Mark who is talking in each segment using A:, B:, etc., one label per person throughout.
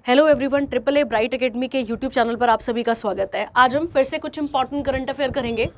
A: Hello everyone, triple a bright academy के YouTube channel पर आप सभी का स्वागत है। आज हम फिर से कुछ इंपॉर्टेंट करंट अफेयर करेंगे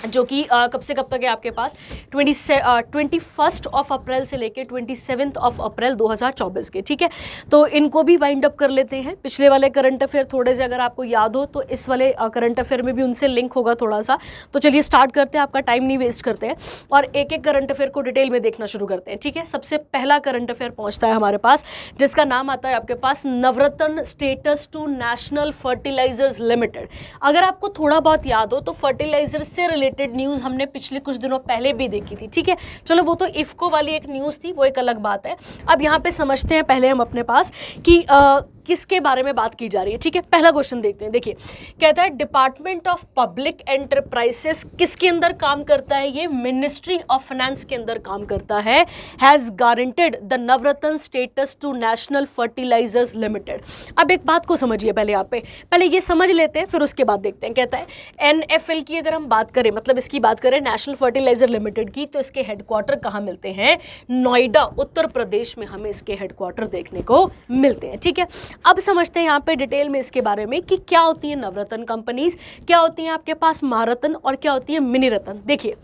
A: जो कि कब से कब तक है आपके पास 21 ऑफ अप्रैल से लेके 27 ऑफ अप्रैल 2024 के। ठीक है, तो इनको भी वाइंड अप कर लेते हैं। पिछले वाले करंट अफेयर थोड़े से अगर आपको याद हो तो इस वाले करंट अफेयर में भी उनसे लिंक होगा थोड़ा सा। तो चलिए स्टार्ट करते हैं, आपका टाइम नहीं वेस्ट करते हैं और एक एक करंट अफेयर को डिटेल में देखना शुरू करते हैं। ठीक है, सबसे पहला करंट अफेयर पहुंचता है हमारे पास जिसका नाम आता है आपके पास Navratna status to national fertilisers limited. अगर आपको थोड़ा बहुत याद हो तो फर्टिलाइजर से रिलेटेड न्यूज हमने पिछले कुछ दिनों पहले भी देखी थी। ठीक है, चलो वो तो इफ्को वाली एक न्यूज थी, वो एक अलग बात है। अब यहाँ पे समझते हैं पहले हम अपने पास कि किसके बारे में बात की जा रही है। ठीक है, पहला क्वेश्चन देखते हैं। देखिए, कहता है डिपार्टमेंट ऑफ पब्लिक एंटरप्राइजेस किसके अंदर काम करता है? ये मिनिस्ट्री ऑफ फाइनेंस के अंदर काम करता है। Has guaranteed the Navratna status to national fertilisers Limited. अब एक बात को समझिए पहले, यहाँ पे पहले ये समझ लेते हैं फिर उसके बाद देखते हैं। कहता है एनएफएल की अगर हम बात करें, मतलब इसकी बात करें नेशनल फर्टिलाइजर लिमिटेड की, तो इसके हेडक्वार्टर कहाँ मिलते हैं? नोएडा, उत्तर प्रदेश में हमें इसके हेडक्वार्टर देखने को मिलते हैं। ठीक है, अब समझते हैं यहाँ पे डिटेल में इसके बारे में कि क्या होती है नवरत्न कंपनीज, क्या होती है आपके पास महारत्न और क्या होती है मिनी रत्न। देखिए,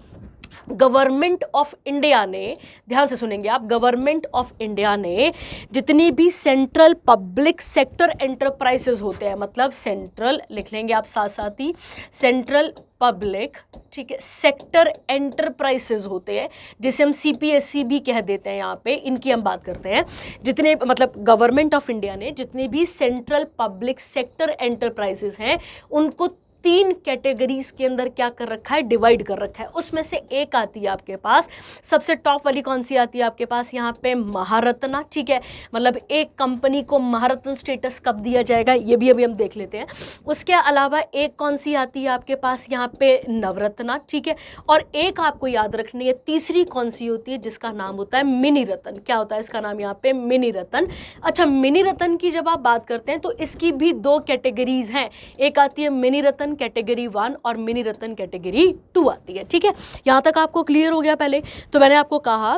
A: गवर्नमेंट ऑफ इंडिया ने, ध्यान से सुनेंगे आप, गवर्नमेंट ऑफ इंडिया ने जितनी भी सेंट्रल पब्लिक सेक्टर एंटरप्राइजेस होते हैं, मतलब सेंट्रल लिख लेंगे आप साथ साथ ही, सेंट्रल पब्लिक, ठीक है, सेक्टर एंटरप्राइजेस होते हैं जिसे हम सीपीएसई भी कह देते हैं। यहाँ पे इनकी हम बात करते हैं। जितने मतलब गवर्नमेंट ऑफ इंडिया ने जितने भी सेंट्रल पब्लिक सेक्टर एंटरप्राइजेस हैं उनको 3 कैटेगरीज के अंदर क्या कर रखा है? डिवाइड कर रखा है। उसमें से एक आती है आपके पास, सबसे टॉप वाली कौन सी आती है आपके पास यहाँ पे? महारत्ना। ठीक है, मतलब एक कंपनी को महारत्न स्टेटस कब दिया जाएगा ये भी अभी हम देख लेते हैं। उसके अलावा एक कौन सी आती है आपके पास यहाँ पे? नवरत्ना। ठीक है, और एक आपको याद रखनी है तीसरी कौन सी होती है जिसका नाम होता है मिनी रत्न। क्या होता है इसका नाम यहाँ पे? मिनी रत्न। अच्छा, मिनी रत्न की जब आप बात करते हैं तो इसकी भी 2 कैटेगरीज हैं। एक आती है मिनी रत्न कैटेगरी 1 और मिनी रत्न कैटेगरी 2 आती है। ठीक है, यहां तक आपको क्लियर हो गया? पहले तो मैंने आपको कहा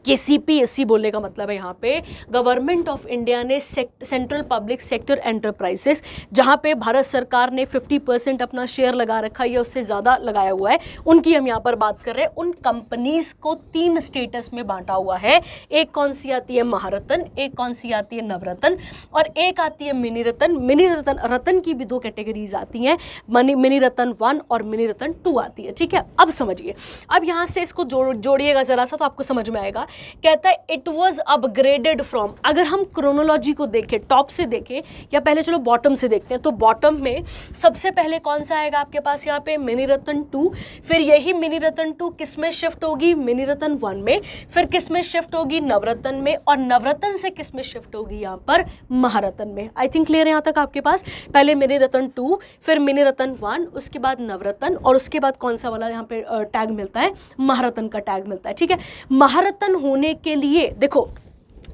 A: कि सीपीएसई बोलने का मतलब है यहाँ पे गवर्नमेंट ऑफ इंडिया ने सेंट्रल पब्लिक सेक्टर एंटरप्राइजेस, जहाँ पे भारत सरकार ने 50% अपना शेयर लगा रखा है या उससे ज़्यादा लगाया हुआ है, उनकी हम यहाँ पर बात कर रहे हैं। उन कंपनीज को 3 स्टेटस में बांटा हुआ है। एक कौन सी आती है? महारत्न, एक कौन सी आती है? नवरत्न, और एक आती है मिनी रत्न। मिनी रत्न की भी 2 कैटेगरीज आती हैं, मिनी रत्न 1 और मिनी रत्न 2 आती है। ठीक है, अब समझिए, अब यहाँ से इसको जोड़िएगा जरा सा तो आपको समझ में आएगा। कहता है इट वाज अपग्रेडेड फ्रॉम, अगर हम क्रोनोलॉजी को देखें, टॉप से देखें या पहले चलो बॉटम से देखते हैं, तो बॉटम में सबसे पहले कौन सा आएगा आपके पास यहाँ पे? मिनी रत्न 2। फिर यही मिनी रत्न 2 किस में शिफ्ट होगी? मिनी रत्न 1 में। फिर किस में शिफ्ट होगी? नवरत्न में। और नवरत्न से किस में शिफ्ट होगी? यहाँ पर महारत्न में। आई थिंक क्लियर है यहाँ तक आपके पास? पहले मिनी रत्न 2, फिर मिनी रत्न 1, उसके बाद नवरत्न, और उसके बाद कौन सा वाला यहाँ पे टैग मिलता है? महारत्न का टैग मिलता है। ठीक है, महारत्न होने के लिए देखो,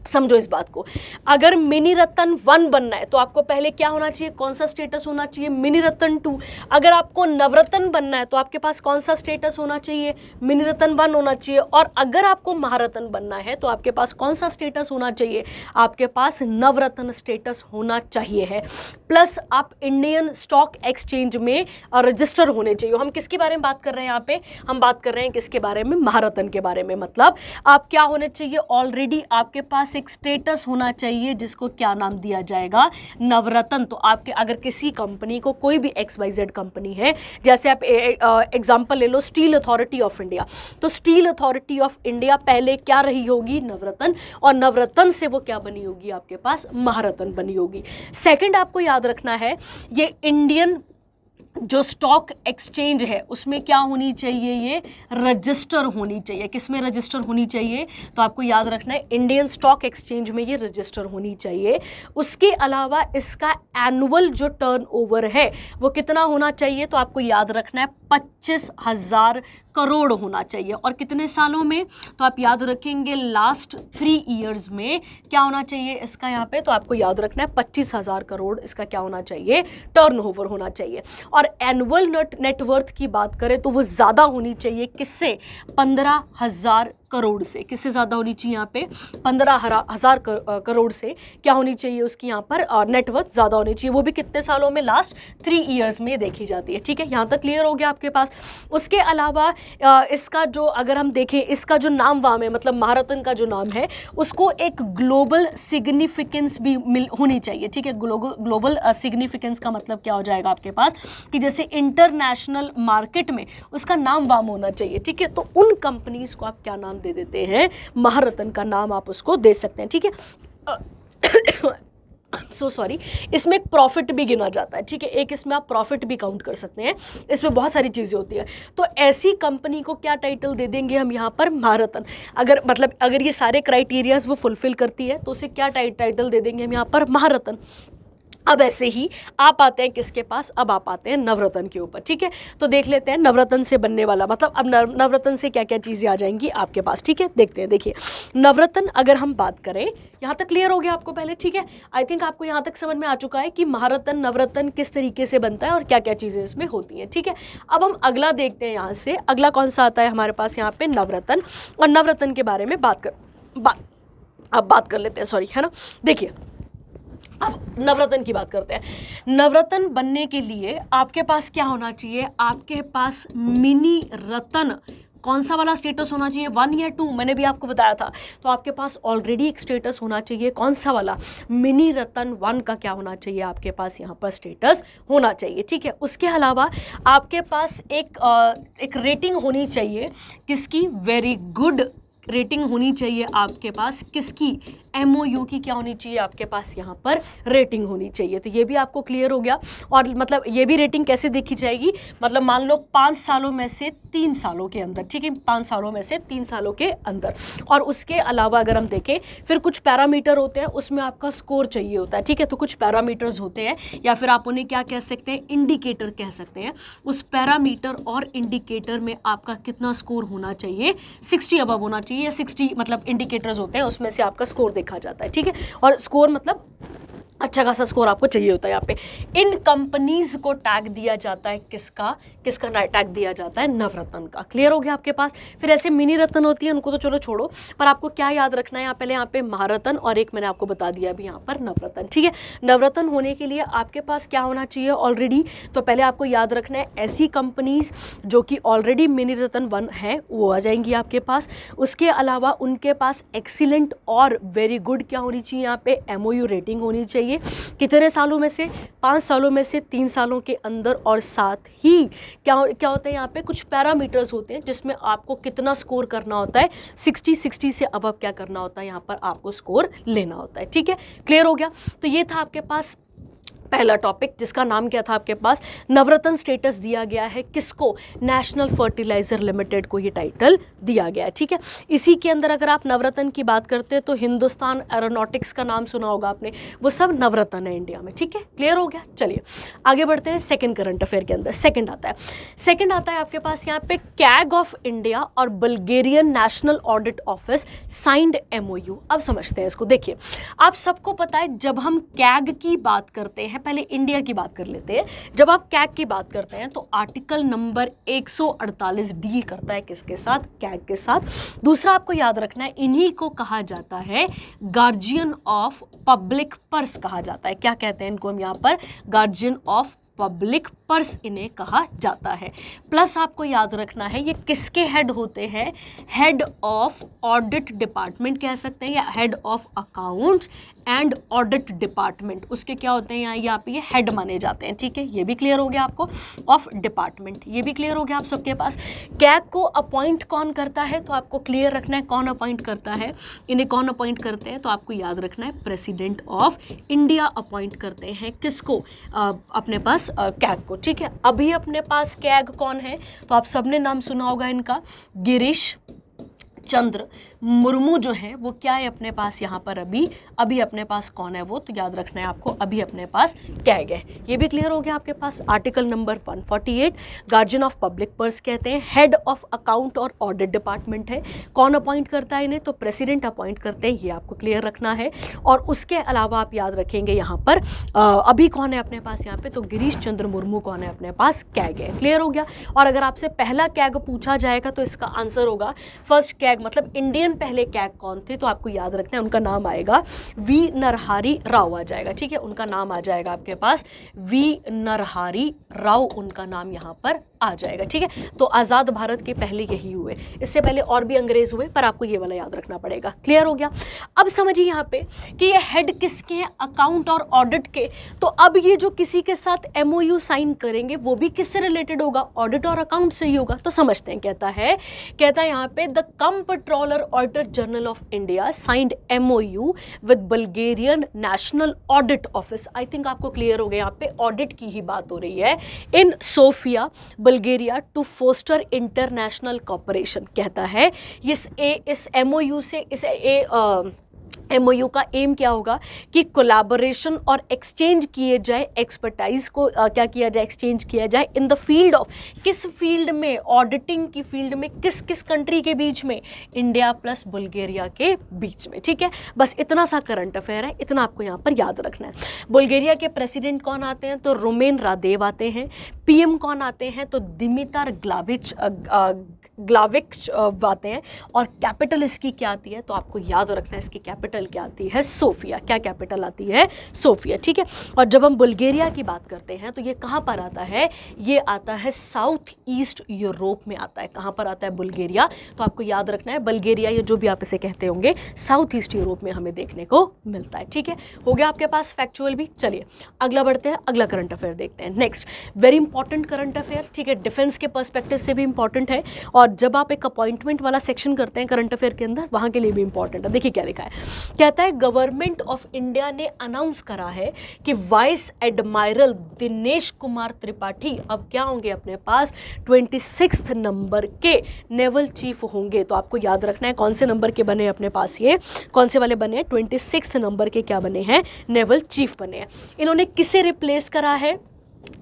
A: समझो इस बात को, अगर मिनी रत्न 1 बनना है तो आपको पहले क्या होना चाहिए? कौन सा स्टेटस होना चाहिए? मिनी रत्न 2। अगर आपको नवरत्न बनना है तो आपके पास कौन सा स्टेटस होना चाहिए? मिनी रत्न 1 होना चाहिए। और अगर आपको महारत्न बनना है तो आपके पास कौन सा स्टेटस होना चाहिए? आपके पास नवरत्न स्टेटस होना चाहिए है। प्लस आप इंडियन स्टॉक एक्सचेंज में रजिस्टर होने चाहिए। हम किसके बारे में बात कर रहे हैं यहाँ पे? हम बात कर रहे हैं किसके बारे में? महारत्न के बारे में। मतलब आप क्या होने चाहिए? ऑलरेडी आपके पास एक स्टेटस होना चाहिए जिसको क्या नाम दिया जाएगा? नवरत्न। तो आपके अगर किसी कंपनी को, कोई भी XYZ कंपनी है, जैसे आप एग्जांपल ले लो स्टील अथॉरिटी ऑफ इंडिया, तो स्टील अथॉरिटी ऑफ इंडिया पहले क्या रही होगी? नवरत्न, और नवरत्न से वो क्या बनी होगी? आपके पास महारत्न बनी होगी। सेकंड आपको याद रखना है, ये इंडियन जो स्टॉक एक्सचेंज है उसमें क्या होनी चाहिए? ये रजिस्टर होनी चाहिए। किस में रजिस्टर होनी चाहिए? तो आपको याद रखना है इंडियन स्टॉक एक्सचेंज में ये रजिस्टर होनी चाहिए। उसके अलावा इसका एनुअल जो टर्नओवर है वो कितना होना चाहिए? तो आपको याद रखना है 25,000 करोड़ होना चाहिए। और कितने सालों में? तो आप याद रखेंगे लास्ट 3 ईयर्स में क्या होना चाहिए इसका यहाँ पे? तो आपको याद रखना है 25,000 करोड़ इसका क्या होना चाहिए? टर्नओवर होना चाहिए। और एनुअल नेटवर्थ की बात करें तो वो ज़्यादा होनी चाहिए। किससे? 15,000 करोड़ से, किससे ज़्यादा होनी चाहिए यहाँ पे 15,000 करोड़ से क्या होनी चाहिए उसकी यहाँ पर नेटवर्थ ज़्यादा होनी चाहिए, वो भी कितने सालों में, लास्ट 3 ईयर्स में देखी जाती है। ठीक है, यहाँ तक क्लियर हो गया आपके पास। उसके अलावा इसका जो अगर हम देखें, इसका जो नाम वाम है, मतलब महारत्न का जो नाम है उसको एक ग्लोबल सिग्निफिकेंस भी होनी चाहिए। ठीक है, ग्लोबल सिग्निफिकेंस का मतलब क्या हो जाएगा आपके पास कि जैसे इंटरनेशनल मार्केट में उसका नाम वाम होना चाहिए। ठीक है, तो उन कंपनीज को आप क्या नाम दे देते हैं, महारत्न का नाम आप उसको दे सकते हैं। ठीक है, सो सॉरी, इसमें एक प्रॉफिट भी गिना जाता है। ठीक है, एक इसमें आप प्रॉफिट भी काउंट कर सकते हैं, इसमें बहुत सारी चीज़ें होती है। तो ऐसी कंपनी को क्या टाइटल दे देंगे हम यहाँ पर, महारत्न। अगर मतलब अगर ये सारे क्राइटेरियाज वो फुलफिल करती है तो उसे क्या टाइटल दे देंगे हम यहाँ पर, महारत्न। अब ऐसे ही आप आते हैं किसके पास, अब आप आते हैं नवरत्न के ऊपर। ठीक है, तो देख लेते हैं नवरत्न से बनने वाला, मतलब अब नवरत्न से क्या क्या चीज़ें आ जाएंगी आपके पास। ठीक है, देखते हैं। देखिए, नवरत्न अगर हम बात करें, यहाँ तक क्लियर हो गया आपको पहले। ठीक है, आई थिंक आपको यहाँ तक समझ में आ चुका है कि महारत्न नवरत्न किस तरीके से बनता है और क्या क्या चीज़ें इसमें होती हैं। ठीक है, अब हम अगला देखते हैं। यहाँ से अगला कौन सा आता है हमारे पास यहाँ पे, नवरत्न। और नवरत्न के बारे में बात कर लेते हैं, सॉरी, है ना। देखिए, अब नवरत्न की बात करते हैं। नवरत्न बनने के लिए आपके पास क्या होना चाहिए, आपके पास मिनी रत्न कौन सा वाला स्टेटस होना चाहिए, 1 या 2, मैंने भी आपको बताया था। तो आपके पास ऑलरेडी एक स्टेटस होना चाहिए, कौन सा वाला, मिनी रत्न 1 का क्या होना चाहिए आपके पास यहाँ पर स्टेटस होना चाहिए। ठीक है, उसके अलावा आपके पास एक रेटिंग होनी चाहिए, किसकी, वेरी गुड रेटिंग होनी चाहिए आपके पास, किसकी, MOU की क्या होनी चाहिए आपके पास यहाँ पर, रेटिंग होनी चाहिए। तो ये भी आपको क्लियर हो गया। और मतलब ये भी रेटिंग कैसे देखी जाएगी, मतलब मान लो 5 सालों में से 3 सालों के अंदर। ठीक है, 5 सालों में से 3 सालों के अंदर। और उसके अलावा अगर हम देखें, फिर कुछ पैरामीटर होते हैं, उसमें आपका स्कोर चाहिए होता है। ठीक है, तो कुछ पैरामीटर्स होते हैं, या फिर आप उन्हें क्या कह सकते हैं, इंडिकेटर कह सकते हैं। उस पैरामीटर और इंडिकेटर में आपका कितना स्कोर होना चाहिए, 60 अबव होना चाहिए, या 60 मतलब इंडिकेटर्स होते हैं, उसमें से आपका स्कोर देखा जाता है। ठीक है, और स्कोर मतलब अच्छा खासा स्कोर आपको चाहिए होता है। यहाँ पे इन कंपनीज को टैग दिया जाता है, किसका टैग दिया जाता है, नवरत्न का। क्लियर हो गया आपके पास। फिर ऐसे मिनी रत्न होती है, उनको तो चलो छोड़ो, पर आपको क्या याद रखना है, यहाँ पहले यहाँ पे महारत्न और एक मैंने आपको बता दिया अभी यहाँ पर नवरत्न। ठीक है, नवरत्न होने के लिए आपके पास क्या होना चाहिए ऑलरेडी, तो पहले आपको याद रखना है ऐसी कंपनीज जो कि ऑलरेडी मिनी रत्न 1 है वो आ जाएंगी आपके पास। उसके अलावा उनके पास एक्सीलेंट और वेरी गुड क्या होनी चाहिए, यहाँ पे MOU रेटिंग होनी चाहिए। कितने सालों में से, 5 सालों में से 3 सालों के अंदर। और साथ ही क्या होता है, यहाँ पे कुछ पैरामीटर्स होते हैं जिसमें आपको कितना स्कोर करना होता है, 60 से अबव क्या करना होता है, यहाँ पर आपको स्कोर लेना होता है। ठीक है, क्लियर हो गया। तो ये था आपके पास पहला टॉपिक, जिसका नाम क्या था आपके पास, नवरत्न स्टेटस दिया गया है किसको, नेशनल फर्टिलाइजर लिमिटेड को ये टाइटल दिया गया है। ठीक है, इसी के अंदर अगर आप नवरत्न की बात करते हैं तो हिंदुस्तान एरोनॉटिक्स का नाम सुना होगा आपने, वो सब नवरत्न है इंडिया में। ठीक है, क्लियर हो गया। चलिए आगे बढ़ते हैं सेकंड करंट अफेयर के अंदर। सेकंड आता है आपके पास यहाँ पे, कैग ऑफ इंडिया और Bulgarian national audit office signed MOU। अब समझते हैं इसको। देखिए, आप सबको पता है जब हम कैग की बात करते हैं, पहले इंडिया की बात कर लेते हैं। जब आप कैग की बात करते हैं तो आर्टिकल नंबर 148 डील करता है किसके साथ, कैग के साथ। दूसरा आपको याद रखना है, इन्हीं को कहा जाता है गार्जियन ऑफ पब्लिक पर्स कहा जाता है। क्या कहते हैं इनको हम यहाँ पर, गार्जियन ऑफ पब्लिक पर्स इन्हें कहा जाता है। प्लस आपको याद रखना है ये किसके हेड होते हैं, हेड ऑफ ऑडिट डिपार्टमेंट कह सकते हैं, या head of accounts and audit department, उसके क्या होते हैं यहाँ पे ये हेड माने जाते हैं। ठीक है, ये भी क्लियर हो गया आपको, ऑफ डिपार्टमेंट, ये भी क्लियर हो गया आप सबके पास। कैग को अपॉइंट कौन करता है, तो आपको क्लियर रखना है कौन अपॉइंट करता है, इन्हें कौन अपॉइंट करते हैं, तो आपको याद रखना है प्रेसिडेंट ऑफ इंडिया अपॉइंट करते हैं किसको, अपने पास कैग को। ठीक है, अभी अपने पास कैग कौन है, तो आप सबने नाम सुना होगा इनका, गिरीश चंद्र मुर्मू जो है वो क्या है अपने पास यहाँ पर अभी अपने पास कौन है वो, तो याद रखना है आपको, अभी अपने पास क्या है। ये भी क्लियर हो गया आपके पास। Article number 148, guardian of public purse कहते हैं, हेड ऑफ अकाउंट और ऑडिट डिपार्टमेंट है। कौन अपॉइंट करता है इन्हें, तो प्रेसिडेंट अपॉइंट करते हैं, ये आपको क्लियर रखना है। और उसके अलावा आप याद रखेंगे यहाँ पर अभी कौन है अपने पास यहाँ पे, तो गिरीश चंद्र मुर्मू कौन है अपने पास, कैग है। क्लियर हो गया। और अगर आपसे पहला कैग पूछा जाएगा तो इसका आंसर होगा फर्स्ट कैग, मतलब इंडियन पहले कैग कौन थे, तो आपको याद रखना है उनका नाम आएगा वी नरहरि राव आ जाएगा। ठीक है, उनका नाम आ जाएगा आपके पास वी नरहरि राव, उनका नाम यहाँ पर आ जाएगा। ठीक है, तो आज़ाद भारत के पहले यही हुए, इससे पहले और भी अंग्रेज हुए, पर आपको ये वाला याद रखना पड़ेगा। क्लियर हो गया। अब समझिए यहाँ पे कि ये हेड किसके हैं, अकाउंट और ऑडिट के। तो अब ये जो किसी के साथ MOU साइन करेंगे वो भी किससे रिलेटेड होगा, ऑडिट और अकाउंट से ही होगा। तो समझते हैं, कहता है यहाँ पे the controller auditor general of India signed MOU with Bulgarian national audit office. I think आपको क्लियर हो गया, यहाँ पे ऑडिट की ही बात हो रही है, in Sofia Bulgaria to foster international cooperation. कहता है इस MOU से MOU का एम क्या होगा कि कोलैबोरेशन और एक्सचेंज किए जाए, एक्सपर्टाइज को क्या किया जाए, एक्सचेंज किया जाए इन द फील्ड ऑफ, किस फील्ड में, ऑडिटिंग की फील्ड में, किस किस कंट्री के बीच में, इंडिया प्लस बुल्गारिया के बीच में। ठीक है, बस इतना सा करंट अफेयर है, इतना आपको यहाँ पर याद रखना है। बुल्गारिया के प्रेसिडेंट कौन आते हैं, तो रुमेन रादेव आते हैं। PM कौन आते हैं, तो दिमितर ग्लाविच आते हैं। और कैपिटल इसकी क्या आती है, तो आपको याद रखना है इसकी कैपिटल क्या आती है, सोफिया। क्या कैपिटल आती है, सोफिया। ठीक है, और जब हम बुल्गारिया की बात करते हैं तो ये कहाँ पर आता है, ये आता है साउथ ईस्ट यूरोप में आता है। कहाँ पर आता है, बुल्गारिया। तो आपको याद रखना है बुल्गारिया, ये जो भी आप इसे कहते होंगे, साउथ ईस्ट यूरोप में हमें देखने को मिलता है। ठीक है, हो गया आपके पास फैक्चुअल भी। चलिए अगला बढ़ते हैं, अगला करंट अफेयर देखते हैं। Next very important current affair, ठीक है, डिफेंस के पर्सपेक्टिव से भी इंपॉर्टेंट है, और जब आप एक अपॉइंटमेंट वाला सेक्शन करते हैं करंट अफेयर के अंदर, वहाँ के लिए भी इंपॉर्टेंट है। देखिए क्या लिखा है, कहता है गवर्नमेंट ऑफ इंडिया ने अनाउंस करा है कि वाइस एडमायरल दिनेश कुमार त्रिपाठी अब क्या होंगे अपने पास, 26 नंबर के नेवल चीफ होंगे। तो आपको याद रखना है कौन से नंबर के बने अपने पास, ये कौन से वाले बने हैं, 26 नंबर के क्या बने हैं, नेवल चीफ बने हैं। इन्होंने किसे रिप्लेस करा है,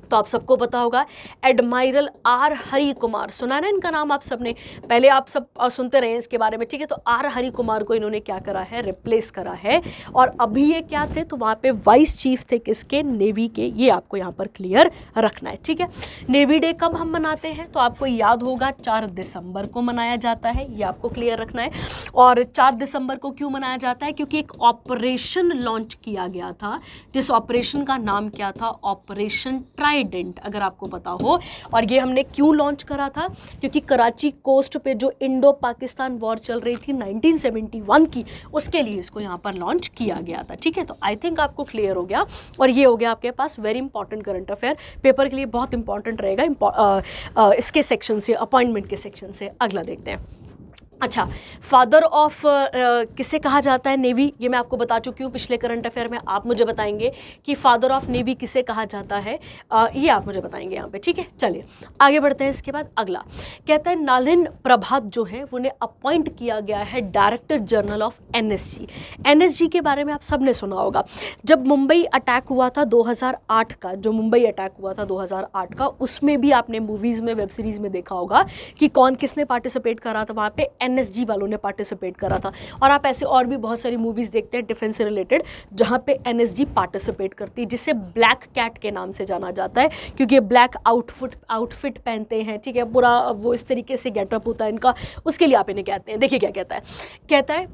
A: तो आप सबको पता होगा एडमायरल R हरि कुमार, सुना ना इनका नाम आप सबने, पहले आप सब सुनते रहे इसके बारे में। ठीक है, तो R हरि कुमार को इन्होंने क्या करा है, रिप्लेस करा है। और अभी ये क्या थे, तो वहाँ पे वाइस चीफ थे किसके, नेवी के। ये आपको यहाँ पर क्लियर रखना है। ठीक है, नेवी डे कब हम मनाते हैं, तो आपको याद होगा 4 दिसंबर को मनाया जाता है, ये आपको क्लियर रखना है। और 4 दिसंबर को क्यों मनाया जाता है, क्योंकि एक ऑपरेशन लॉन्च किया गया था, जिस ऑपरेशन का नाम क्या था, ऑपरेशन ट्राइडेंट, अगर आपको पता हो। और ये हमने क्यों लॉन्च करा था, क्योंकि कराची कोस्ट पे जो इंडो पाकिस्तान वॉर चल रही थी 1971 की, उसके लिए इसको यहाँ पर लॉन्च किया गया था। ठीक है, तो आई थिंक आपको क्लियर हो गया। और ये हो गया आपके पास very important current affair, paper के लिए बहुत इंपॉर्टेंट रहेगा इसके सेक्शन से, अपॉइंटमेंट के सेक्शन से। अगला देखते हैं। अच्छा, फादर ऑफ किसे कहा जाता है, नेवी, ये मैं आपको बता चुकी हूँ पिछले करंट अफेयर में। आप मुझे बताएंगे कि फादर ऑफ नेवी किसे कहा जाता है, ये आप मुझे बताएंगे यहाँ पे। ठीक है, चलिए आगे बढ़ते हैं। इसके बाद अगला कहता है नलिन प्रभात जो है उन्हें अपॉइंट किया गया है director general of NSG। NSG के बारे में आप सब ने सुना होगा। जब मुंबई अटैक हुआ था 2008 का, जो मुंबई अटैक हुआ था 2008 का, उसमें भी आपने मूवीज़ में, वेब सीरीज़ में देखा होगा कि कौन किसने पार्टिसिपेट करा था, वहाँ पे NSG वालों ने पार्टिसिपेट करा था। और आप ऐसे और भी बहुत सारी मूवीज़ देखते हैं डिफेंस से रिलेटेड जहाँ पे NSG पार्टिसिपेट करती है, जिसे ब्लैक कैट के नाम से जाना जाता है, क्योंकि ये ब्लैक आउटफिट पहनते हैं। ठीक है, पूरा वो इस तरीके से गेटअप होता है इनका, उसके लिए आप इन्हें कहते हैं। देखिए क्या कहता है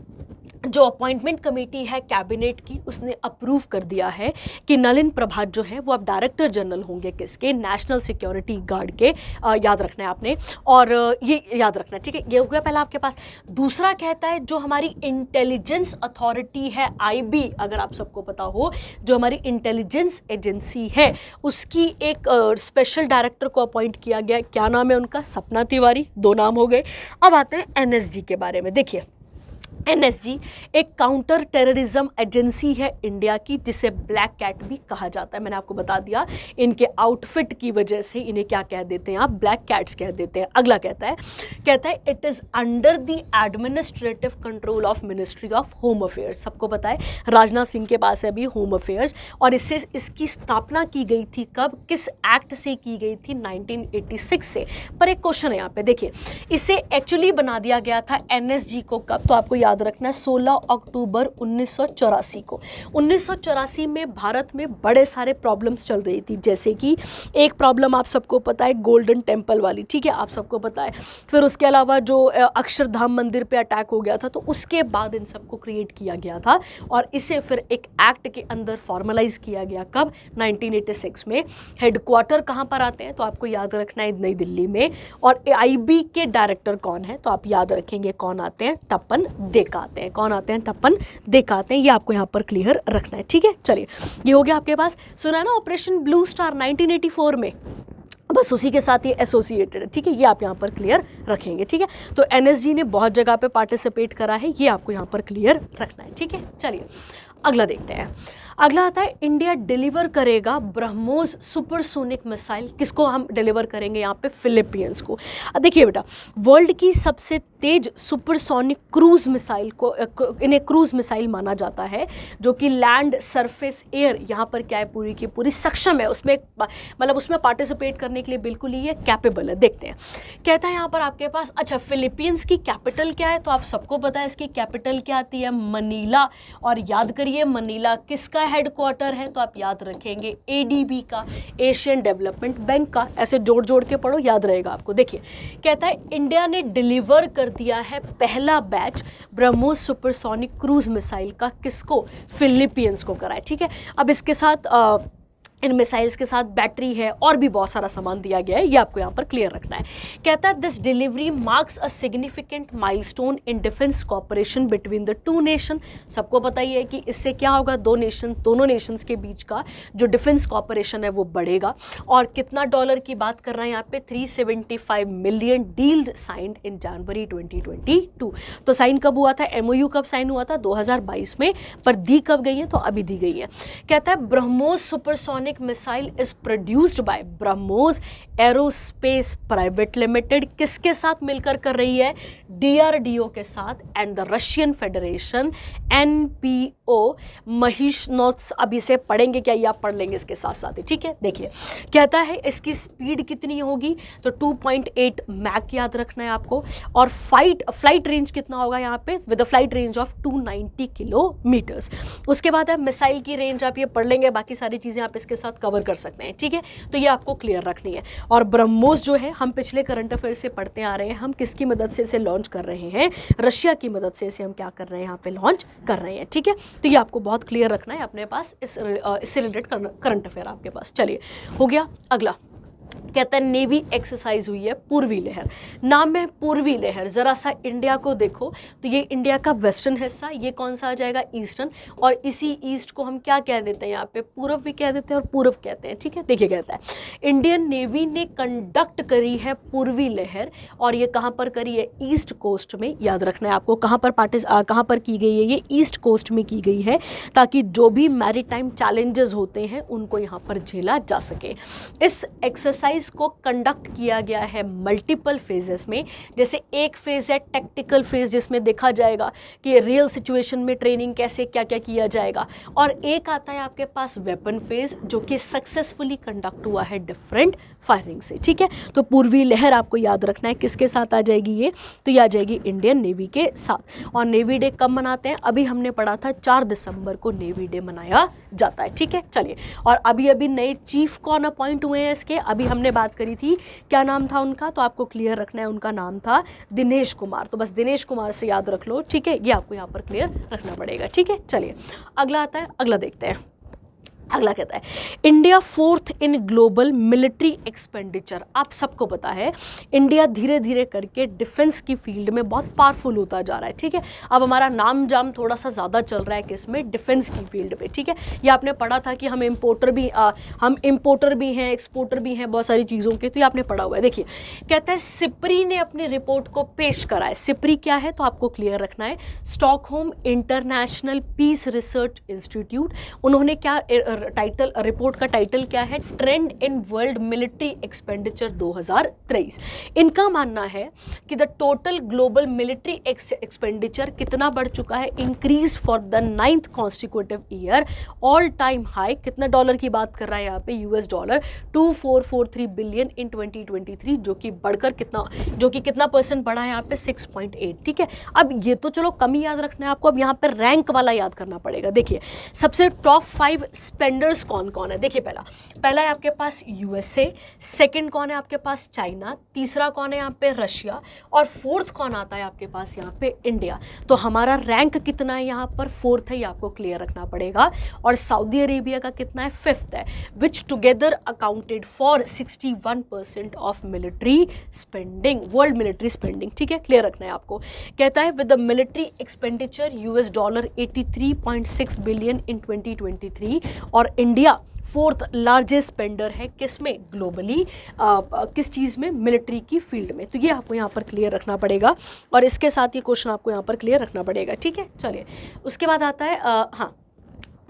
A: जो अपॉइंटमेंट कमेटी है कैबिनेट की, उसने अप्रूव कर दिया है कि नलिन प्रभात जो है वो अब डायरेक्टर जनरल होंगे किसके, नेशनल सिक्योरिटी गार्ड के। याद रखना है आपने, और ये याद रखना है। ठीक है, ये हो गया पहला आपके पास। दूसरा कहता है जो हमारी इंटेलिजेंस अथॉरिटी है IB, अगर आप सबको पता हो, जो हमारी इंटेलिजेंस एजेंसी है, उसकी एक स्पेशल डायरेक्टर को अपॉइंट किया गया। क्या नाम है उनका, सपना तिवारी। 2 नाम हो गए। अब आते हैं NSG के बारे में। देखिए एनएसजी एक काउंटर टेररिज्म एजेंसी है इंडिया की, जिसे ब्लैक कैट भी कहा जाता है। मैंने आपको बता दिया इनके आउटफिट की वजह से इन्हें क्या कह देते हैं, आप ब्लैक कैट्स कह देते हैं। अगला कहता है it is under the administrative control of ministry of home affairs. सबको पता है राजनाथ सिंह के पास है अभी होम अफेयर्स, और इससे इसकी स्थापना की गई थी कब, किस एक्ट से की गई थी, 1986 से। पर एक क्वेश्चन है यहाँ पे, देखिए इसे एक्चुअली बना दिया गया था एनएसजी को कब, तो आपको याद रखना है 16 अक्टूबर 1984 को। 1984 में भारत में बड़े सारे प्रॉब्लम्स चल रही थी, जैसे कि एक प्रॉब्लम आप सबको पता है गोल्डन टेम्पल वाली, ठीक है, आप सबको पता है। फिर उसके अलावा जो अक्षरधाम मंदिर पे अटैक हो गया था, तो उसके बाद इन सबको क्रिएट किया गया था और इसे फिर एक एक्ट के अंदर फॉर्मलाइज किया गया कब, 1986 में। हेडक्वार्टर कहाँ पर आते हैं, तो आपको याद रखना है नई दिल्ली में। और आईबी के डायरेक्टर कौन है, तो आप याद रखेंगे कौन आते हैं, तपन देका आते हैं। कौन आते हैं, तपन देका आते हैं। ये आपको यहाँ पर क्लियर रखना है, ठीक है। चलिए ये हो गया आपके पास। सुना ना ऑपरेशन ब्लू स्टार 1984 में, बस उसी के साथ ये एसोसिएटेड है, ठीक है। ये आप यहाँ पर क्लियर रखेंगे, ठीक है। तो एनएसजी ने बहुत जगह पे पार्टिसिपेट करा है, ये आपको यहाँ पर क्लियर रखना है, ठीक है। चलिए अगला देखते हैं। अगला आता है इंडिया डिलीवर करेगा ब्रह्मोस सुपरसोनिक मिसाइल। किसको हम डिलीवर करेंगे यहाँ पे, फिलीपींस को। देखिए बेटा, वर्ल्ड की सबसे तेज सुपरसोनिक क्रूज मिसाइल को इन्हें क्रूज मिसाइल माना जाता है, जो कि लैंड सरफेस एयर यहाँ पर क्या है, पूरी की पूरी सक्षम है, उसमें मतलब उसमें पार्टिसिपेट करने के लिए बिल्कुल ही ये कैपेबल है। देखते हैं, कहता है यहाँ पर आपके पास, अच्छा फिलीपींस की कैपिटल क्या है, तो आप सबको पता है इसकी कैपिटल क्या आती है, मनीला। और याद करिए मनीला किसका हेडक्वार्टर है, तो आप याद रखेंगे एडीबी का, एशियन डेवलपमेंट बैंक का। ऐसे जोड़ जोड़ के पढ़ो, याद रहेगा आपको। देखिए कहता है इंडिया ने डिलीवर कर दिया है पहला batch BrahMos supersonic cruise missile का, किसको, फिलीपींस को कराए, ठीक है। अब इसके साथ इन मिसाइल्स के साथ बैटरी है और भी बहुत सारा सामान दिया गया है, ये आपको यहाँ पर क्लियर रखना है। कहता है this delivery marks a significant milestone in defence cooperation between the two nation. सबको पता ही है कि इससे क्या होगा, दोनों नेशंस के बीच का जो डिफेंस कॉपरेशन है वो बढ़ेगा। और कितना डॉलर की बात कर रहे हैं यहाँ पे, 375 मिलियन डील साइंड इन जनवरी 2022। तो साइन कब हुआ था, एमओयू कब साइन हुआ था, 2022 में। पर दी कब गई है, तो अभी दी गई है। कहता है BrahMos supersonic missile is produced by BrahMos aerospace private limited. किसके साथ मिलकर कर रही है, डीआरडीओ के साथ and the Russian Federation NPO महिष्नोत्स। अब इसे पढ़ेंगे क्या, ये आप पढ़ लेंगे इसके साथ साथ ही, ठीक है। देखिए कहता है इसकी स्पीड कितनी होगी, तो 2.8 मैक याद रखना है आपको। और फ्लाइट रेंज कितना होगा यहाँ पे, with a flight range of 290 kilometres. उसके बाद है मिसाइल की रेंज, आप ये पढ़ लेंगे, बाकी सारी चीज़ें आप इसके साथ कवर कर सकते हैं, ठीक है। तो ये आपको क्लियर रखनी है। और ब्रह्मोस जो है हम पिछले करंट अफेयर से पढ़ते आ रहे हैं, हम किसकी मदद से इसे लॉन्च कर रहे हैं, रशिया की मदद से इसे हम क्या कर रहे हैं, यहाँ पे लॉन्च कर रहे हैं, ठीक है। तो ये आपको बहुत क्लियर रखना है अपने पास, इससे रिलेटेड करंट अफेयर आपके पास। चलिए हो गया। अगला कहता है नेवी एक्सरसाइज हुई है पूर्वी लहर। नाम है पूर्वी लहर, जरा सा इंडिया को देखो तो ये इंडिया का वेस्टर्न हिस्सा, ये कौन सा आ जाएगा, ईस्टर्न। और इसी ईस्ट को हम क्या कह देते हैं यहाँ पे, पूर्व भी कह देते हैं और पूर्व कहते हैं, ठीक है। देखिए कहता है इंडियन नेवी ने कंडक्ट करी है पूर्वी लहर, और ये कहाँ पर करी है, ईस्ट कोस्ट में। याद रखना है आपको कहाँ पर की गई है, ये ईस्ट कोस्ट में की गई है, ताकि जो भी मैरीटाइम चैलेंजेस होते हैं उनको यहाँ पर झेला जा सके। इस एक्सरसाइज को कंडक्ट किया गया है मल्टीपल फेजेस में। जैसे एक फेज है टेक्टिकल फेज, जिसमें देखा जाएगा कि रियल सिचुएशन में ट्रेनिंग कैसे क्या क्या किया जाएगा। और एक आता है आपके पास वेपन फेज, जो कि सक्सेसफुली कंडक्ट हुआ है डिफरेंट फायरिंग से, ठीक है। तो पूर्वी लहर आपको याद रखना है किसके साथ आ जाएगी ये, तो ये आ जाएगी इंडियन नेवी के साथ। और नेवी डे कब मनाते हैं, अभी हमने पढ़ा था 4 दिसंबर को नेवी डे मनाया जाता है, ठीक है। चलिए, और अभी अभी नए चीफ कौन अपॉइंट हुए हैं इसके, अभी हमने बात करी थी, क्या नाम था उनका, तो आपको क्लियर रखना है, उनका नाम था दिनेश कुमार। तो बस दिनेश कुमार से याद रख लो, ठीक है, ये आपको यहाँ पर क्लियर रखना पड़ेगा, ठीक है। चलिए अगला आता है, अगला देखते हैं। अगला कहता है India fourth in global military expenditure. आप सबको पता है इंडिया धीरे धीरे करके डिफेंस की फील्ड में बहुत पावरफुल होता जा रहा है, ठीक है। अब हमारा नाम जाम थोड़ा सा ज़्यादा चल रहा है किसमें, डिफेंस की फील्ड पे, ठीक है। ये आपने पढ़ा था कि हम इम्पोर्टर भी हैं, एक्सपोर्टर भी हैं बहुत सारी चीज़ों के, तो ये आपने पढ़ा हुआ है। देखिए कहता है सिप्री ने अपनी रिपोर्ट को पेश करा है। सिप्री क्या है तो आपको क्लियर रखना है, Stockholm International Peace Research Institute. उन्होंने क्या टाइटल, रिपोर्ट का टाइटल क्या है, trend in world military expenditure 2023। इनका मानना है कि the total global military expenditure कितना बढ़ चुका है, increase for the 9th consecutive year, all time high. कितना डॉलर की बात कर रहा है यहाँ पे, यूएस डॉलर 2443 बिलियन इन 2023, जो कि बढ़कर कितना परसेंट बढ़ा है यहाँ पे, 6.8, ठीक है। अब ये तो चलो कम ही याद रखना है आपको, अब यहाँ पे रैंक वाला याद करना पड़ेगा। देखिए सबसे टॉप 5 स्पेंडर्स कौन कौन है। देखिए पहला है आपके पास यूएसए, सेकंड कौन है आपके पास चाइना, तीसरा कौन है यहाँ पे रशिया, और फोर्थ कौन आता है आपके पास यहाँ पे इंडिया। तो हमारा रैंक कितना है यहाँ पर, फोर्थ है, ये आपको क्लियर रखना पड़ेगा। और सऊदी अरेबिया का कितना है, फिफ्थ है, which together accounted for 61% of military spending, world military spending, ठीक है, क्लियर रखना है आपको। कहता है with the military expenditure US dollar 83.6 billion in 2023, और इंडिया फोर्थ लार्जेस्ट स्पेंडर है किसमें, ग्लोबली, किस चीज़ में, मिलिट्री की फील्ड में। तो ये आपको यहाँ पर क्लियर रखना पड़ेगा, और इसके साथ ये क्वेश्चन आपको यहाँ पर क्लियर रखना पड़ेगा, ठीक है। चलिए उसके बाद आता है हाँ,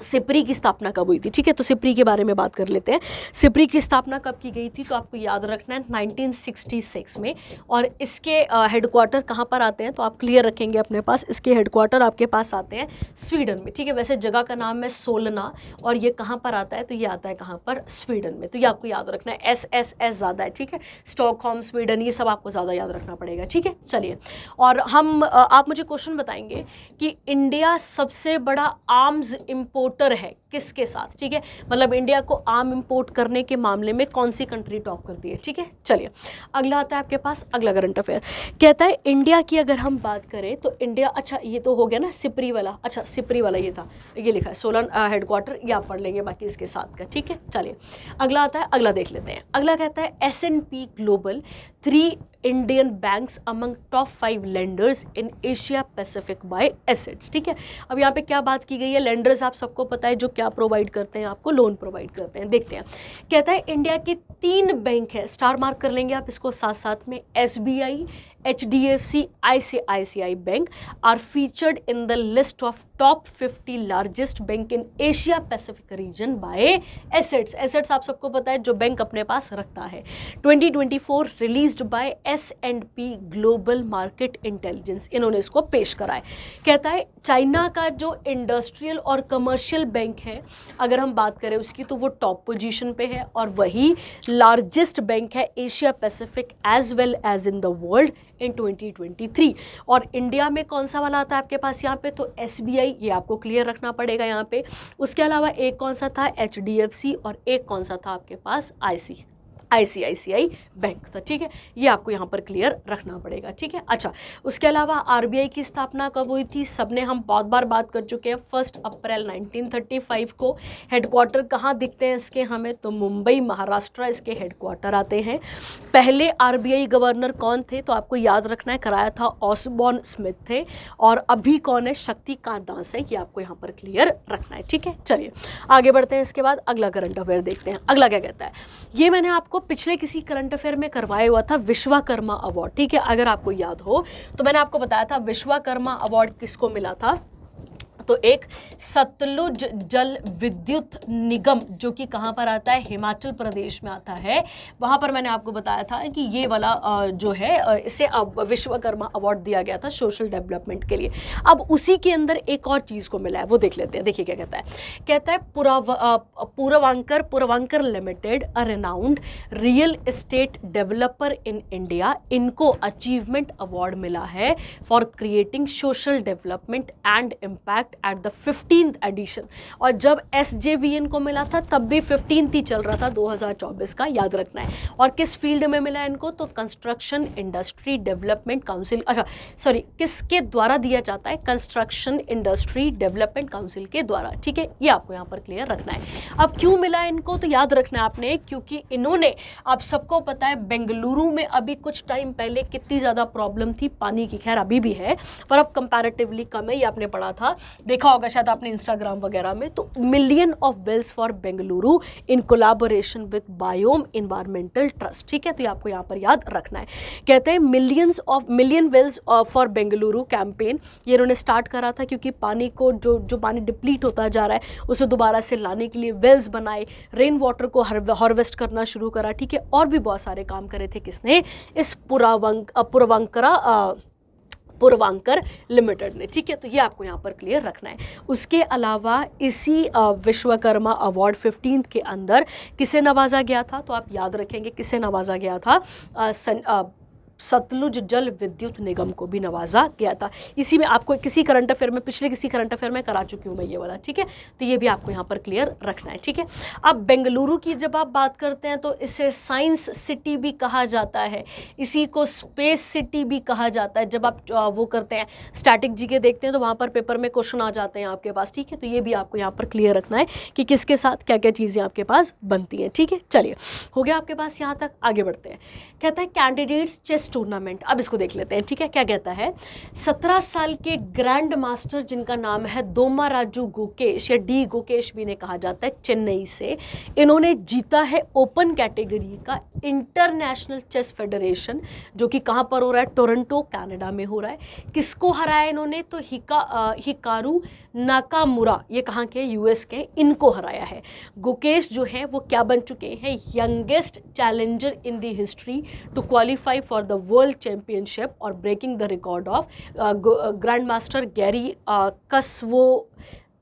A: सिप्री की स्थापना कब हुई थी, ठीक है। तो सिप्री के बारे में बात कर लेते हैं। सिप्री की स्थापना कब की गई थी, तो आपको याद रखना है 1966 में, और इसके हेडक्वार्टर कहाँ पर आते हैं, तो आप क्लियर रखेंगे अपने पास, इसके हेडक्वार्टर आपके पास आते हैं स्वीडन में, ठीक है। वैसे जगह का नाम है सोलना, और ये कहाँ पर आता है, तो ये आता है कहाँ पर, स्वीडन में। तो ये आपको याद रखना है, SSS ज़्यादा है, ठीक है, स्टॉकहोम, स्वीडन, ये सब आपको ज़्यादा याद रखना पड़ेगा, ठीक है। चलिए, और आप मुझे क्वेश्चन बताएंगे कि इंडिया सबसे बड़ा आर्म्स इम्पोर्टर है किसके साथ, ठीक है, मतलब इंडिया को आर्म इंपोर्ट करने के मामले में कौन सी कंट्री टॉप करती है, ठीक है। चलिए अगला आता है आपके पास, अगला करंट अफेयर। कहता है इंडिया की अगर हम बात करें तो इंडिया, अच्छा ये तो हो गया ना सिप्री वाला, अच्छा सिप्री वाला ये था, ये लिखा है सोलन हेडक्वार्टर, ये आप पढ़ लेंगे बाकी इसके साथ का, ठीक है। चलिए अगला आता है, अगला देख लेते हैं। अगला कहता है S&P Global 3 Indian banks among top 5 lenders in Asia Pacific by assets, ठीक है। अब यहाँ पे क्या बात की गई है, लेंडर्स आप सबको पता है जो क्या प्रोवाइड करते हैं, आपको लोन प्रोवाइड करते हैं। देखते हैं, कहता है इंडिया के 3 बैंक है, स्टार मार्क कर लेंगे आप इसको साथ साथ में, SBI, HDFC, ICICI bank are featured in the list of top 50 largest bank in Asia Pacific region by assets. Assets आप सबको पता है जो बैंक अपने पास रखता है। 2024 released by S&P global market intelligence, इन्होंने इसको पेश करा है। कहता है चाइना का जो इंडस्ट्रियल और कमर्शियल बैंक है अगर हम बात करें उसकी, तो वो टॉप पोजीशन पे है, और वही लार्जेस्ट बैंक है Asia Pacific as well as in the world in 2023। और इंडिया में कौन सा वाला आता है आपके पास यहाँ पे, तो SBI, ये आपको क्लियर रखना पड़ेगा यहाँ पे। उसके अलावा एक कौन सा था, HDFC, और एक कौन सा था आपके पास, ICICI बैंक था, ठीक है। ये आपको यहाँ पर क्लियर रखना पड़ेगा, ठीक है। अच्छा, उसके अलावा RBI की स्थापना कब हुई थी, सबने हम बहुत बार बात कर चुके हैं, 1 अप्रैल 1935 को। हेडक्वार्टर कहाँ दिखते हैं इसके हमें, तो मुंबई महाराष्ट्र इसके हेडक्वार्टर आते हैं। पहले RBI गवर्नर कौन थे, तो आपको याद रखना है, कराया था ऑसबॉर्न स्मिथ थे, और अभी कौन है, शक्तिकांत दास है, ये आपको यहाँ पर क्लियर रखना है, ठीक है। चलिए आगे बढ़ते हैं, इसके बाद अगला करंट अफेयर देखते हैं। अगला क्या कहता है, ये मैंने आपको पिछले किसी करंट अफेयर में करवाया हुआ था, विश्वकर्मा अवार्ड, ठीक है। अगर आपको याद हो तो मैंने आपको बताया था विश्वकर्मा अवार्ड किसको मिला था, तो एक सतलुज जल विद्युत निगम, जो कि कहाँ पर आता है, हिमाचल प्रदेश में आता है, वहाँ पर मैंने आपको बताया था कि ये वाला जो है इसे अब विश्वकर्मा अवार्ड दिया गया था सोशल डेवलपमेंट के लिए। अब उसी के अंदर एक और चीज़ को मिला है, वो देख लेते हैं। देखिए क्या कहता है, कहता है Puravankara limited, a renowned real estate developer in India, इनको अचीवमेंट अवार्ड मिला है for creating social development and impact at the 15th edition. और जब SJVN को मिला था तब भी 15th ही चल रहा था 2024 का, याद रखना है। और किस फील्ड में मिला इनको, तो कंस्ट्रक्शन इंडस्ट्री डेवलपमेंट काउंसिल, अच्छा सॉरी किसके द्वारा दिया जाता है, कंस्ट्रक्शन इंडस्ट्री डेवलपमेंट काउंसिल के द्वारा, ठीक है, ये आपको यहाँ पर क्लियर रखना है। अब क्यों मिला इनको, तो याद रखना है आपने, क्योंकि इन्होंने, आप सबको पता है बेंगलुरु में अभी कुछ टाइम पहले कितनी ज़्यादा प्रॉब्लम थी पानी की, खैर अभी भी है पर अब कंपैरेटिवली कम है, ये आपने पढ़ा था, देखा होगा शायद आपने इंस्टाग्राम वगैरह में। तो million of wells for Bengaluru in collaboration with Biome Environmental Trust, ठीक है, तो ये आपको यहाँ पर याद रखना है। कहते हैं million wells for Bengaluru campaign, ये इन्होंने स्टार्ट करा था क्योंकि पानी को जो पानी डिप्लीट होता जा रहा है उसे दोबारा से लाने के लिए वेल्स बनाए, रेन वाटर को हार्वेस्ट करना शुरू करा, ठीक है, और भी बहुत सारे काम करे थे किसने, इस पूर्वांकर लिमिटेड ने, ठीक है, तो ये आपको यहाँ पर क्लियर रखना है। उसके अलावा इसी विश्वकर्मा अवार्ड 15th के अंदर किसे नवाजा गया था, तो आप याद रखेंगे किसे नवाजा गया था, सतलुज जल विद्युत निगम को भी नवाजा गया था। इसी में आपको किसी करंट अफेयर में, पिछले किसी करंट अफेयर में करा चुकी हूँ मैं ये वाला, ठीक है, तो ये भी आपको यहाँ पर क्लियर रखना है, ठीक है। अब बेंगलुरु की जब आप बात करते हैं तो इसे साइंस सिटी भी कहा जाता है, इसी को स्पेस सिटी भी कहा जाता है। जब आप वो करते हैं स्टैटिक जीके देखते हैं तो वहाँ पर पेपर में क्वेश्चन आ जाते हैं आपके पास, ठीक है, तो ये भी आपको यहाँ पर क्लियर रखना है कि किसके साथ क्या क्या चीज़ें आपके पास बनती हैं, ठीक है। चलिए, हो गया आपके पास यहाँ तक, आगे बढ़ते हैं। कहता है कैंडिडेट्स चेस टूर्नामेंट, अब इसको देख लेते हैं, ठीक है, क्या कहता है। 17 साल के ग्रैंड मास्टर जिनका नाम है दोमाराजू गुकेश या डी गुकेश भी ने कहा जाता है, चेन्नई से, इन्होंने जीता है ओपन कैटेगरी का इंटरनेशनल चेस फेडरेशन, जो कि कहाँ पर हो रहा है, टोरंटो कनाडा में हो रहा है। किसको हराया इन्होंने, तो हिकारू नाकामुरा, ये कहाँ के, यूएस के, इनको हराया है। गुकेश जो है वो क्या बन चुके हैं, youngest challenger in the history to qualify for the world championship और breaking the record of grand master Garry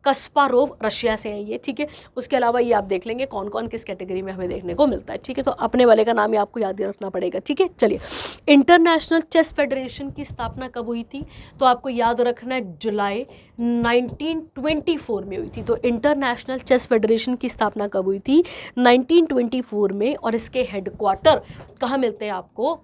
A: Kasparov, Russia से हैं ये, ठीक है। उसके अलावा ये आप देख लेंगे कौन कौन किस कैटेगरी में हमें देखने को मिलता है, ठीक है, तो अपने वाले का नाम ही आपको याद रखना पड़ेगा, ठीक है। चलिए, इंटरनेशनल चेस फेडरेशन की स्थापना कब हुई थी, तो आपको याद रखना है जुलाई 1924 में हुई थी। तो इंटरनेशनल चेस फेडरेशन की स्थापना कब हुई थी, 1924 में, और इसके हेडक्वार्टर कहाँ मिलते हैं आपको,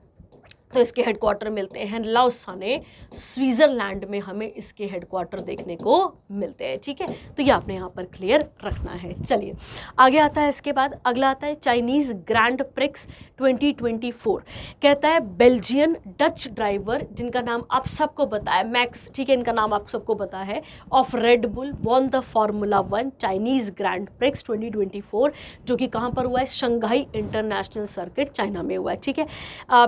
A: तो इसके हेडक्वार्टर मिलते हैं लाउसाने, स्विट्जरलैंड में हमें इसके हेडक्वार्टर देखने को मिलते हैं, ठीक है, तो ये आपने यहाँ पर क्लियर रखना है। चलिए, आगे आता है, इसके बाद अगला आता है चाइनीज ग्रैंड प्रिक्स 2024। कहता है बेल्जियन डच ड्राइवर जिनका नाम आप सबको पता है, मैक्स, ठीक है, इनका नाम आप सबको पता है, of red bull won the formula 1 Chinese grand prix 2024, जो कि कहाँ पर हुआ है, शंघाई इंटरनेशनल सर्किट चाइना में हुआ है, ठीक है।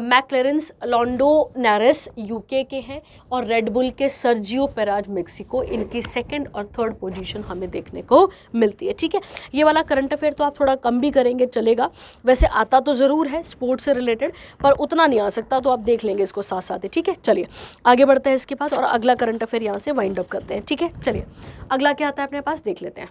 A: मैक्लेरेंस लॉन्डो नैरेस यूके के हैं, और रेड बुल के सर्जियो पेराज मेक्सिको, इनकी सेकंड और थर्ड पोजीशन हमें देखने को मिलती है, ठीक है। ये वाला करंट अफेयर तो आप थोड़ा कम भी करेंगे चलेगा, वैसे आता तो ज़रूर है स्पोर्ट्स से रिलेटेड, पर उतना नहीं आ सकता, तो आप देख लेंगे इसको साथ साथ ही, ठीक है। चलिए, आगे बढ़ते हैं इसके बाद, और अगला करंट अफेयर यहाँ से वाइंड अप करते हैं, ठीक है। चलिए, अगला क्या आता है अपने पास, देख लेते हैं।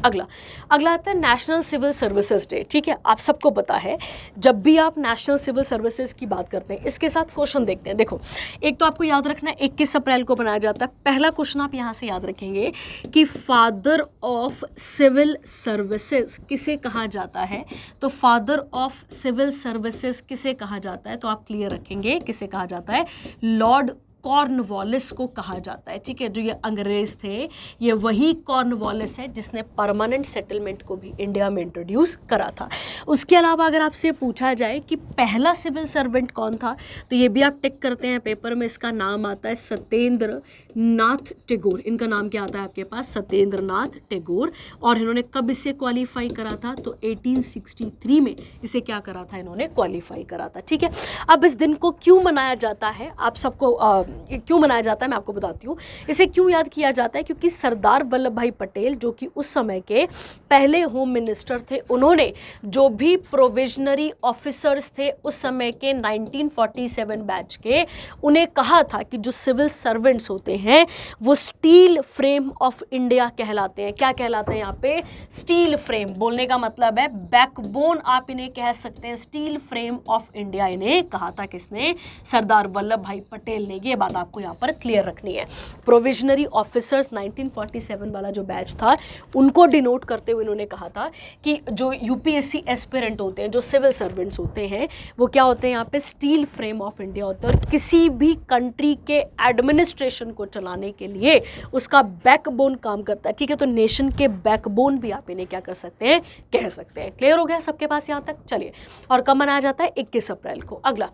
A: अगला आता है नेशनल सिविल सर्विसेज डे, ठीक है, आप सबको पता है जब भी आप नेशनल सिविल सर्विसेज की बात करते हैं, इसके साथ क्वेश्चन देखते हैं। देखो, एक तो आपको याद रखना है 21 अप्रैल को बनाया जाता है। पहला क्वेश्चन आप यहाँ से याद रखेंगे कि फादर ऑफ सिविल सर्विसेज किसे कहा जाता है, तो फादर ऑफ सिविल सर्विसेज किसे कहा जाता है, तो आप क्लियर रखेंगे किसे कहा जाता है, लॉर्ड कॉर्नवालिस को कहा जाता है, ठीक है। जो ये अंग्रेज थे, ये वही कॉर्नवालिस है जिसने परमानेंट सेटलमेंट को भी इंडिया में इंट्रोड्यूस करा था। उसके अलावा अगर आपसे पूछा जाए कि पहला सिविल सर्वेंट कौन था, तो ये भी आप टिक करते हैं पेपर में, इसका नाम आता है सत्येंद्र नाथ टैगोर। इनका नाम क्या आता है आपके पास, सत्येंद्र नाथ टैगोर, और इन्होंने कब इसे क्वालिफाई करा था, तो 1863 में इसे क्या करा था, इन्होंने क्वालिफाई करा था, ठीक है। अब इस दिन को क्यों मनाया जाता है, आप सबको क्यों मनाया जाता है मैं आपको बताती हूँ। इसे क्यों याद किया जाता है, क्योंकि सरदार वल्लभ भाई पटेल जो कि उस समय के पहले होम मिनिस्टर थे, उन्होंने जो भी प्रोविजनरी ऑफिसर्स थे उस समय के 1947 बैच के, उन्हें कहा था कि जो सिविल सर्वेंट्स होते हैं वो स्टील फ्रेम ऑफ इंडिया कहलाते हैं। क्या कहलाते हैं यहाँ पे, स्टील फ्रेम, बोलने का मतलब है बैकबोन आप इन्हें कह सकते हैं, स्टील फ्रेम ऑफ इंडिया इन्हें कहा था किसने, सरदार वल्लभ भाई पटेल ने। ये बात आपको यहाँ पर क्लियर रखनी है। प्रोविजनरी ऑफिसर्स 1947 वाला जो बैच था उनको डिनोट करते हुए इन्होंने कहा था कि जो यूपीएससी एस्पिरेंट होते हैं, जो सिविल सर्वेंट्स होते हैं, वो क्या होते हैं यहाँ पे स्टील फ्रेम ऑफ इंडिया होते हैं और किसी भी कंट्री के एडमिनिस्ट्रेशन को चलाने के लिए उसका बैकबोन काम करता है। ठीक है, तो नेशन के बैकबोन भी आप इन्हें क्या कर सकते हैं, कह सकते हैं। क्लियर हो गया सबके पास यहाँ तक? चलिए, और कब मनाया जाता है? 21 अप्रैल को। अगला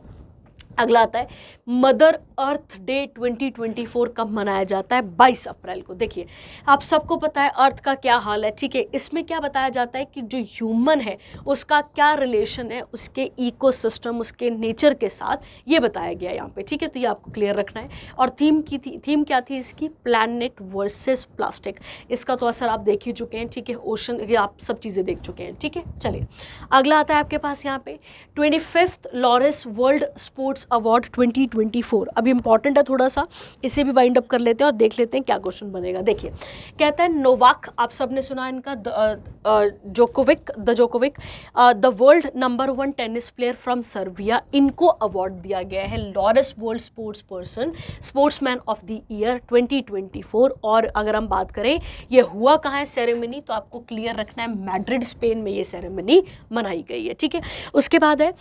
A: आता है मदर अर्थ डे 2024 कब मनाया जाता है? 22 अप्रैल को। देखिए, आप सबको पता है अर्थ का क्या हाल है। ठीक है, इसमें क्या बताया जाता है कि जो ह्यूमन है उसका क्या रिलेशन है उसके इकोसिस्टम, उसके नेचर के साथ, ये बताया गया यहाँ पे। ठीक है, तो ये आपको क्लियर रखना है। और थीम क्या थी इसकी? Planet versus plastic. इसका तो असर आप देख ही चुके हैं। ठीक है, ओशन, ये आप सब चीज़ें देख चुके हैं। ठीक है, चलिए अगला आता है आपके पास यहाँ पे 25th Laureus world sports award 2024। अभी इंपॉर्टेंट है थोड़ा सा, इसे भी वाइंड अप कर लेते हैं और देख लेते हैं क्या क्वेश्चन बनेगा। देखिए, कहता है नोवाक, आप सबने सुना इनका, Djokovic, the world number 1 tennis player from Serbia, इनको अवार्ड दिया गया है Laureus world sportsman of the year 2024। और अगर हम बात करें ये हुआ कहाँ है सेरेमनी, तो आपको क्लियर रखना है मैड्रिड स्पेन में ये सेरेमनी मनाई गई है। ठीक है, उसके बाद है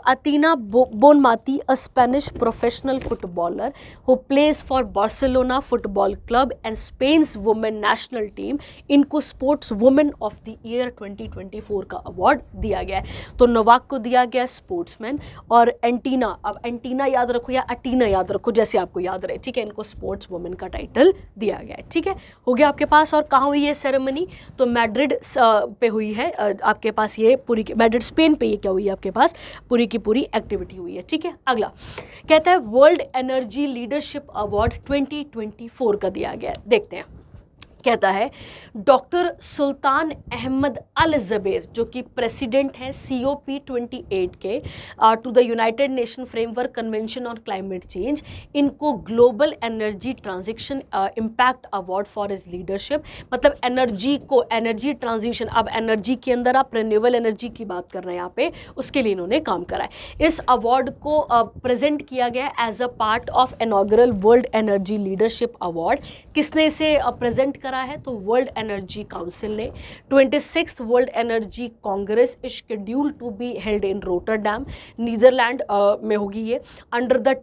A: Aitana Bonmati, a Spanish professional footballer who plays for Barcelona football club and Spain's women national team, इनको sports women of the year 2024 का अवार्ड दिया गया है। तो नोवाक को दिया गया स्पोर्ट्समैन, और एंटीना, अब एंटीना याद रखो या अटीना याद रखो, जैसे आपको याद रहे। ठीक है, इनको स्पोर्ट्स वुमेन का टाइटल दिया गया है। ठीक है, हो गया आपके पास। और कहाँ हुई है सेरेमनी? तो मैड्रिड पे हुई है आपके पास, ये पूरी मैड्रिड स्पेन पे ये क्या हुई है आपके पास, पूरी की पूरी एक्टिविटी हुई है। ठीक है, अगला कहता है वर्ल्ड एनर्जी लीडरशिप अवार्ड 2024 का दिया गया है। देखते हैं, कहता है डॉक्टर सुल्तान अहमद अल ज़बेर, जो कि प्रेसिडेंट हैं COP28 के, to the United Nation framework convention on climate change, इनको global energy transition impact award for his leadership. मतलब एनर्जी ट्रांजिशन, अब एनर्जी के अंदर आप रिन्यूएबल एनर्जी की बात कर रहे हैं यहाँ पे, उसके लिए इन्होंने काम करा है। इस अवार्ड को प्रेजेंट किया गया as a part of inaugural world energy leadership award. किसने इसे प्रेजेंट करा है? तो वर्ल्ड एनर्जी काउंसिल ने। 26th world energy congress is scheduled to be held in Rotterdam, Netherlands में होगी ये, अंडर द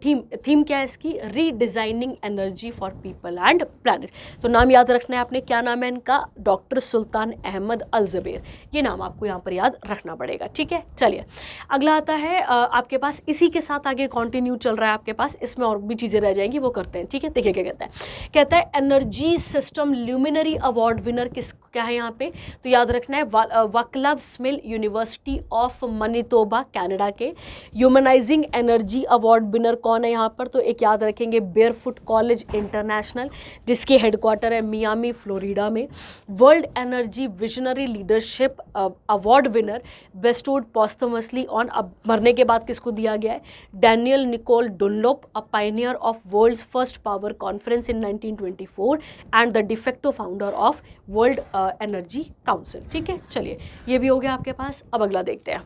A: थीम क्या है इसकी? Redesigning energy for people and planet. तो नाम याद रखना है आपने, क्या नाम है इनका? डॉक्टर सुल्तान अहमद अल ज़बेर, ये नाम आपको यहाँ पर याद रखना पड़ेगा। ठीक है, चलिए अगला आता है आपके पास, इसी के साथ आगे कंटिन्यू चल रहा है आपके पास, इसमें और भी चीज़ें रह जाएंगी, वो करते हैं। ठीक है, देखिए क्या कहता है energy system luminary award winner क्या है यहाँ पे? तो याद रखना है Vaclav Smil University of Manitoba Canada के। ह्यूमनाइजिंग एनर्जी अवार्ड विनर कौन है यहाँ पर? तो एक याद रखेंगे बेयरफुट कॉलेज इंटरनेशनल, जिसके हेडक्वार्टर है मियामी फ्लोरिडा में। World energy visionary leadership award winner bestowed posthumously on, अब मरने के बाद किसको दिया गया है? Daniel Nicol Dunlop, a pioneer of world's first power conference in 1924 and the de facto founder of world energy council. ठीक है, चलिए ये भी हो गया आपके पास। अब अगला देखते हैं।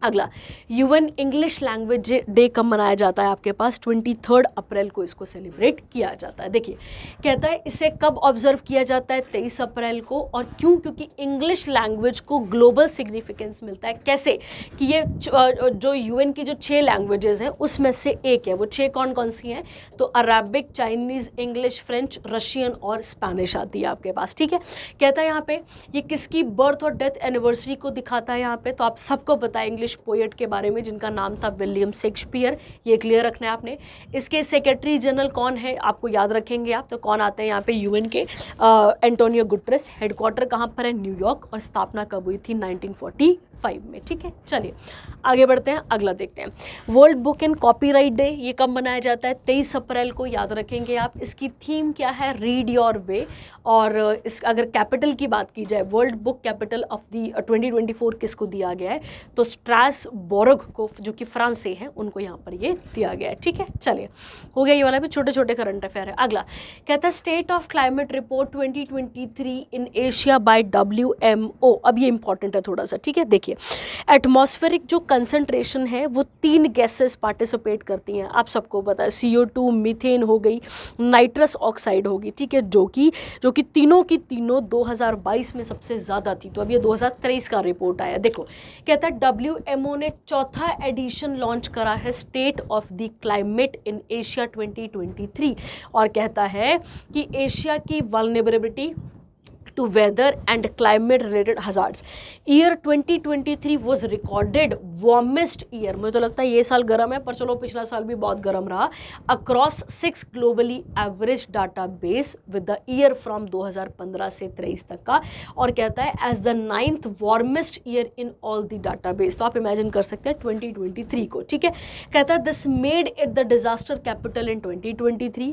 A: अगला यूएन इंग्लिश लैंग्वेज डे कब मनाया जाता है आपके पास? 23 अप्रैल को इसको सेलिब्रेट किया जाता है। देखिए, कहता है इसे कब ऑब्जर्व किया जाता है? 23 अप्रैल को। और क्यों? क्योंकि इंग्लिश लैंग्वेज को ग्लोबल सिग्निफिकेंस मिलता है। कैसे? कि ये जो यूएन की जो 6 लैंग्वेजेस हैं उसमें से एक है। वो 6 कौन कौन सी हैं? तो Arabic, Chinese, English, French, Russian और स्पेनिश आती है आपके पास। ठीक है, कहता है यहाँ पे ये किसकी बर्थ और डेथ एनिवर्सरी को दिखाता है यहाँ पे? तो आप सबको पता है इंग्लिश पोएट के बारे में, जिनका नाम था विलियम शेक्सपियर, ये क्लियर रखना है आपने। इसके सेक्रेटरी जनरल कौन है आपको याद रखेंगे आप, तो कौन आते हैं यहाँ पे? यूएन के एंटोनियो गुटरेस। हेडक्वार्टर कहाँ पर है? न्यूयॉर्क। और स्थापना कब हुई थी? 1945 में। ठीक है, चलिए आगे बढ़ते हैं, अगला देखते हैं। World book and copyright day ये कब मनाया जाता है? 23 अप्रैल को, याद रखेंगे आप। इसकी थीम क्या है? Read your way. और इस अगर कैपिटल की बात की जाए, world book capital of the 2024 किसको दिया गया है? तो स्ट्रासबर्ग को, जो कि फ्रांस से हैं, उनको यहाँ पर ये दिया गया है। ठीक है, चलिए हो गया ये वाला भी, छोटे छोटे करंट अफेयर है। अगला कहता है state of climate report 2023 in Asia by WMO। अब ये इंपॉर्टेंट है थोड़ा सा, ठीक है। देखिए एटमॉस्फेरिक जो कंसंट्रेशन है वो 3 गैसेस पार्टिसिपेट करती हैं, आप सबको पता है, CO2, मीथेन हो गई, नाइट्रस ऑक्साइड होगी, ठीक है, जो कि तीनों की तीनों 2022 में सबसे ज़्यादा थी। तो अब ये 2023 का रिपोर्ट आया। देखो कहता है WMO ने चौथा एडिशन लॉन्च करा है state of the climate in Asia 2023 और कहता है कि एशिया की vulnerability to weather and climate related hazards. Year 2023 was recorded warmest year. मुझे तो लगता है ये साल गर्म है, पर चलो पिछला साल भी बहुत गर्म रहा, across 6 globally average database with the year from 2015 से 23 तक का, और कहता है as the 9th warmest year in all the database। तो आप इमेजिन कर सकते हैं 2023 को, ठीक है। कहता है this made it the disaster capital in 2023।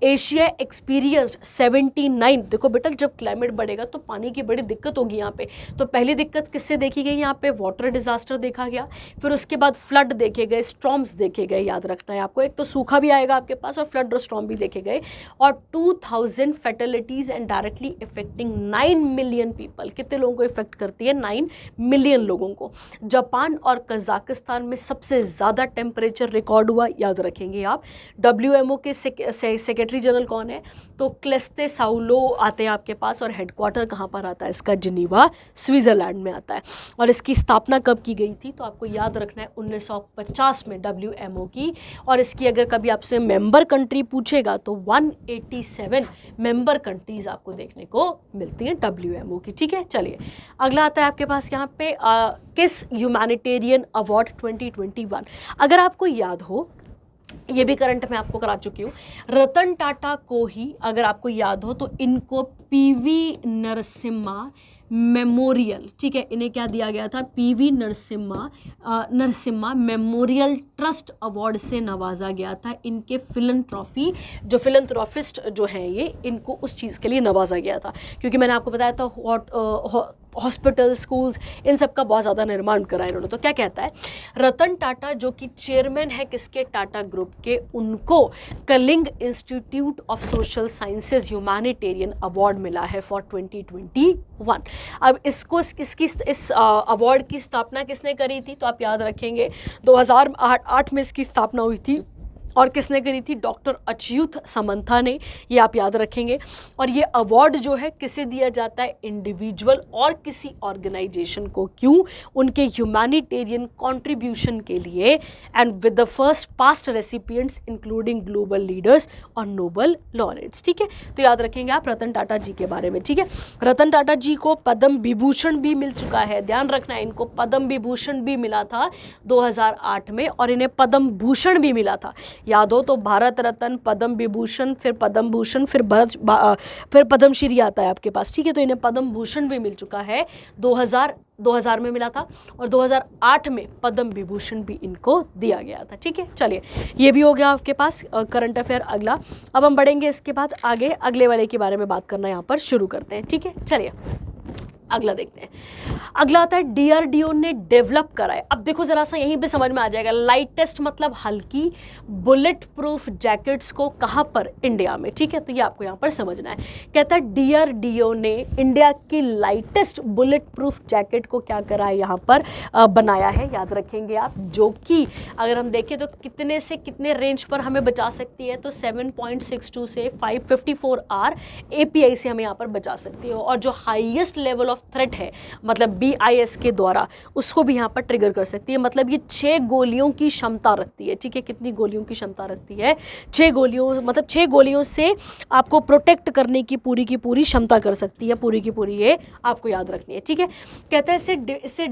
A: Asia experienced 79, देखो बेटा जब क्लाइमेट बढ़ेगा तो पानी की बड़ी दिक्कत होगी यहाँ पे। तो पहली दिक्कत किससे देखी गई यहाँ पे, वाटर डिजास्टर देखा गया, फिर उसके बाद फ्लड देखे गए, स्टॉर्म्स देखे गए, याद रखना है आपको, एक तो सूखा भी आएगा आपके पास और फ्लड और स्टॉर्म भी देखे गए, और 2000 fatalities and directly affecting 9 million people. कितने लोगों को इफेक्ट करती है, 9 मिलियन लोगों को। जापान और कजाकिस्तान में सबसे ज़्यादा टेम्परेचर रिकॉर्ड हुआ, याद रखेंगे आप। WMO के सेक्रेटरी जनरल कौन है, तो क्लेस्ते साउलो आते हैं आपके पास, और हेडक्वार्टर कहाँ पर आता है इसका, जिनीवा स्विट्जरलैंड में आता है। और इसकी स्थापना कब की गई थी, तो आपको याद रखना है 1950 में WMO की। और इसकी अगर कभी आपसे मेंबर कंट्री पूछेगा तो 187 मेंबर कंट्रीज आपको देखने को मिलती हैं WMO की, ठीक है। चलिए अगला आता है आपके पास यहाँ पे किस ह्यूमैनिटेरियन अवार्ड 2021। अगर आपको याद हो, ये भी करंट में आपको करा चुकी हूँ, रतन टाटा को ही अगर आपको याद हो तो इनको PV नरसिम्हा मेमोरियल, ठीक है, इन्हें क्या दिया गया था, PV Narasimha memorial trust award से नवाजा गया था। इनके फिलंथ्रॉफी, जो फिलंथ्रॉफिस्ट जो हैं ये, इनको उस चीज़ के लिए नवाजा गया था, क्योंकि मैंने आपको बताया था हॉस्पिटल, स्कूल्स, इन सब का बहुत ज़्यादा निर्माण करा इन्होंने। तो क्या कहता है, रतन टाटा जो कि चेयरमैन है किसके, टाटा ग्रुप के, उनको Kalinga institute of social sciences humanitarian award मिला है फॉर 2021। अब इस अवार्ड की स्थापना किसने करी थी, तो आप याद रखेंगे 2008 में इसकी स्थापना हुई थी, और किसने करी थी, डॉक्टर अच्युत समंथा ने, ये आप याद रखेंगे। और ये अवार्ड जो है किसे दिया जाता है, इंडिविजुअल और किसी ऑर्गेनाइजेशन को, क्यों, उनके ह्यूमैनिटेरियन कंट्रीब्यूशन के लिए, and with the first past recipients including global leaders और नोबल लॉरेट्स, ठीक है। तो याद रखेंगे आप रतन टाटा जी के बारे में, ठीक है। रतन टाटा जी को पद्म विभूषण भी मिल चुका है, ध्यान रखना है, इनको पद्म विभूषण भी मिला था 2008 में, और इन्हें पद्म भूषण भी मिला था, याद हो तो, भारत रत्न, पद्म विभूषण, फिर पद्म भूषण, फिर पद्मश्री आता है आपके पास, ठीक है। तो इन्हें पद्म भूषण भी मिल चुका है, 2000 में मिला था, और 2008 में पद्म विभूषण भी इनको दिया गया था, ठीक है। चलिए ये भी हो गया आपके पास करंट अफेयर। अगला अब हम बढ़ेंगे इसके बाद आगे, अगले वाले के बारे में बात करना यहाँ पर शुरू करते हैं, ठीक है। चलिए अगला देखते हैं। अगला आता है DRDO ने डेवलप करा है। अब देखो जरा सा यहीं पे समझ में आ जाएगा, लाइटेस्ट मतलब हल्की बुलेट प्रूफ जैकेट्स को कहाँ पर, इंडिया में, ठीक है। तो ये आपको यहाँ पर समझना है। कहता है DRDO ने इंडिया की लाइटेस्ट बुलेट प्रूफ जैकेट को क्या करा है, यहाँ पर बनाया है, याद रखेंगे आप, जो कि अगर हम देखें तो कितने से कितने रेंज पर हमें बचा सकती है, तो 7.62 से 554 R API से हमें यहाँ पर बचा सकती है, और जो हाईएस्ट लेवल ऑफ थ्रेट है, मतलब BIS के द्वारा, उसको भी यहाँ पर ट्रिगर कर सकती है। मतलब ये 6 गोलियों की क्षमता रखती है, ठीक है। कितनी गोलियों की क्षमता रखती है, 6 गोलियों, मतलब 6 गोलियों से आपको प्रोटेक्ट करने की पूरी क्षमता कर सकती है, पूरी की पूरी, ये आपको याद रखनी है, ठीक है। कहते हैं इससे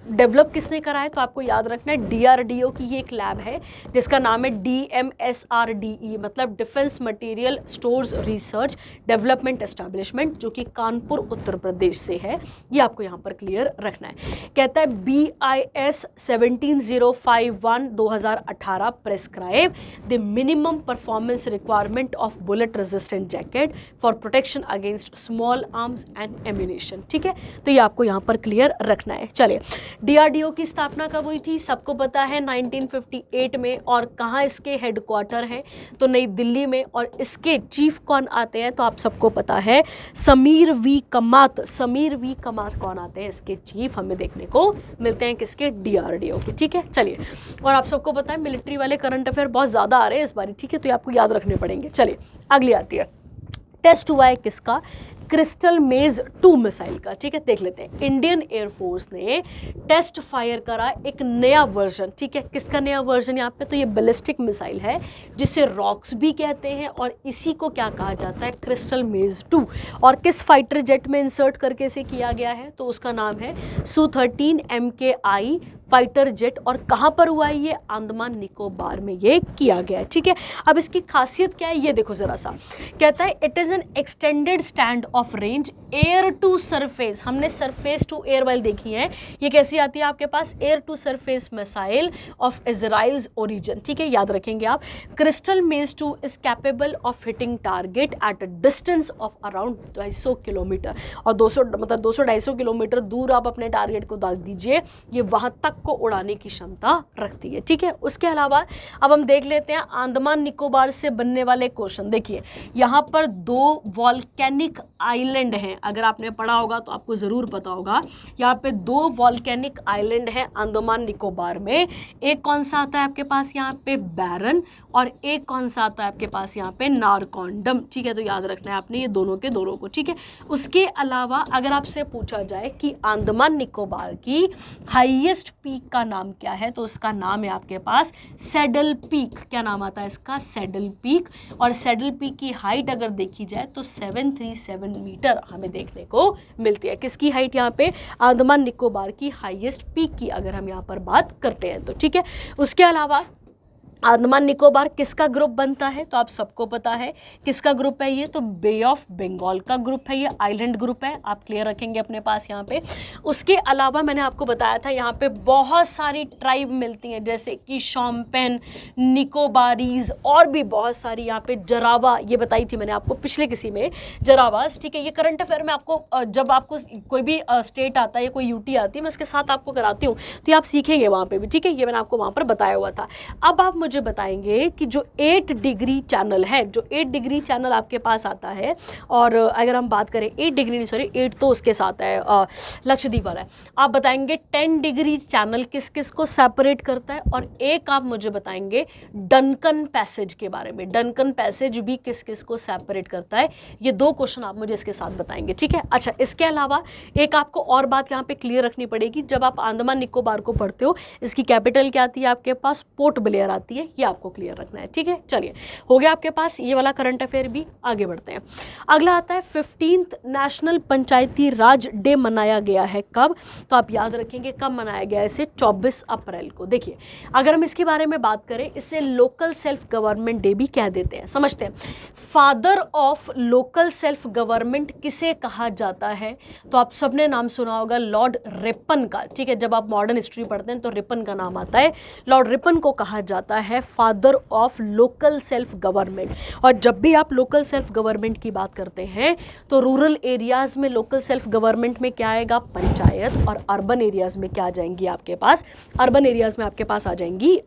A: डेवलप किसने करा है, तो आपको याद रखना है DRDO की ये एक लैब है जिसका नाम है DMSRDE, मतलब defence material stores research development establishment, जो कि कानपुर उत्तर प्रदेश से है, ये आपको यहाँ पर क्लियर रखना है। कहता है BIS 17051 2018 prescribe the minimum performance requirement of bullet resistant jacket for protection against small arms and ammunition, ठीक है। तो ये आपको यहाँ पर क्लियर रखना है। चलिए डीआरडीओ की स्थापना कब हुई थी, सबको पता है 1958 में। और कहाँ इसके हेडक्वार्टर है, तो नई दिल्ली में। और इसके चीफ कौन आते हैं, तो आप सबको पता है समीर वी कमात। समीर वी कमात कौन आते हैं इसके चीफ, हमें देखने को मिलते हैं किसके, डीआरडीओ के। ठीक है, चलिए। और आप सबको पता है मिलिट्री वाले करंट अफेयर बहुत ज़्यादा आ रहे हैं इस बार, ठीक है, तो ये आपको याद रखने पड़ेंगे। चलिए अगली आती है, टेस्ट हुआ है किसका, क्रिस्टल मेज 2 मिसाइल का। ठीक है, देख लेते हैं। इंडियन एयरफोर्स ने टेस्ट फायर करा एक नया वर्जन। ठीक है, किसका नया वर्जन यहाँ पे, तो ये बैलिस्टिक मिसाइल है जिसे रॉक्स भी कहते हैं, और इसी को क्या कहा जाता है, क्रिस्टल मेज 2। और किस फाइटर जेट में इंसर्ट करके इसे किया गया है, तो उसका नाम है Su-30 MKI फाइटर जेट। और कहाँ पर हुआ है ये, अंडमान निकोबार में ये किया गया है। ठीक है, अब इसकी खासियत क्या है, ये देखो जरा सा। कहता है it is an extended stand off range air to surface. हमने सरफेस टू एयर वाइल देखी है, ये कैसी आती है आपके पास, air to surface missile of Israel's origin. ठीक है, याद रखेंगे आप। Crystal Maze 2 is capable of hitting target at a distance of around 250 kilometre. और 200-250 किलोमीटर दूर आप अपने टारगेट को दाग दीजिए, ये वहां तक को उड़ाने की क्षमता रखती है। ठीक है, उसके अलावा अब हम देख लेते हैं अंडमान निकोबार से बनने वाले क्वेश्चन। देखिए यहाँ पर 2 वॉल्केनिक आइलैंड हैं, अगर आपने पढ़ा होगा तो आपको जरूर पता होगा। यहाँ पे 2 वॉल्केनिक आइलैंड हैं अंडमान निकोबार में। एक कौन सा आता है आपके पास यहाँ पे, बैरन, और एक कौन सा आता है आपके पास यहाँ पे, नारकॉन्डम। ठीक है, तो याद रखना है आपने ये दोनों के दोनों को। ठीक है, उसके अलावा अगर आपसे पूछा जाए कि अंडमान निकोबार की हाईएस्ट पीक का नाम क्या है, तो उसका नाम है आपके पास सैडल पीक। क्या नाम आता है इसका, सैडल पीक। और सैडल पीक की हाइट अगर देखी जाए तो 737 मीटर हमें देखने को मिलती है। किसकी हाइट यहाँ पे, अंडमान निकोबार की हाईएस्ट पीक की अगर हम यहाँ पर बात करते हैं तो। ठीक है, उसके अलावा अंडमान निकोबार किसका ग्रुप बनता है, तो आप सबको पता है किसका ग्रुप है ये, तो बे ऑफ बंगाल का ग्रुप है, ये आइलैंड ग्रुप है, आप क्लियर रखेंगे अपने पास यहाँ पे। उसके अलावा मैंने आपको बताया था यहाँ पे बहुत सारी ट्राइब मिलती हैं, जैसे कि शोम्पेन, निकोबारीज, और भी बहुत सारी यहाँ पे, जरावा, ये बताई थी मैंने आपको पिछले किसी में, जरावास। ठीक है, ये करंट अफेयर में आपको जब आपको कोई भी स्टेट आता है या कोई यूटी आती है, मैं उसके साथ आपको कराती हूँ, तो ये आप सीखेंगे वहाँ पे भी। ठीक है, ये मैंने आपको वहाँ पर बताया हुआ था। अब आप मुझे बताएंगे कि जो 8 डिग्री चैनल है, जो 8 डिग्री चैनल आपके पास आता है, और अगर हम बात करें 8 डिग्री नहीं, सॉरी 8 तो उसके साथ है, लक्षद्वीप वाला है। आप बताएंगे 10 डिग्री चैनल किस किस को सेपरेट करता है, और एक आप मुझे बताएंगे डनकन पैसेज के बारे में, डनकन पैसेज भी किस किस को सेपरेट करता है। ये 2 क्वेश्चन आप मुझे इसके साथ बताएंगे। ठीक है, अच्छा, इसके अलावा एक आपको और बात यहाँ पे क्लियर रखनी पड़ेगी, जब आप अंडमान निकोबार को पढ़ते हो, इसकी कैपिटल क्या आती है आपके पास, पोर्ट ब्लेयर आती है, ये आपको क्लियर रखना है। ठीक है, चलिए, हो गया आपके पास ये वाला करंट अफेयर भी। आगे बढ़ते हैं, अगला आता है 15th नेशनल पंचायती राज डे मनाया गया है कब, तो आप याद रखेंगे कब मनाया गया है इसे, 24 अप्रैल को। देखिए अगर हम इसके बारे में बात करें, इसे लोकल सेल्फ गवर्नमेंट डे भी कह देते हैं। समझते हैं, father of local self government किसे कहा जाता है, तो आप सबने नाम सुना होगा लॉर्ड रिपन का। ठीक है, जब आप मॉडर्न हिस्ट्री पढ़ते हैं तो रिपन का नाम आता है, लॉर्ड रिपन को कहा जाता है father of local self government. और जब भी आप लोकल सेल्फ गवर्नमेंट की बात करते हैं तो रूरल एरियाज में लोकल सेल्फ गवर्नमेंट में क्या आएगा, पंचायत, और अर्बन एरियाज में क्या आ जाएंगी आपके पास, अर्बन एरियाज में आपके पास आ जाएंगी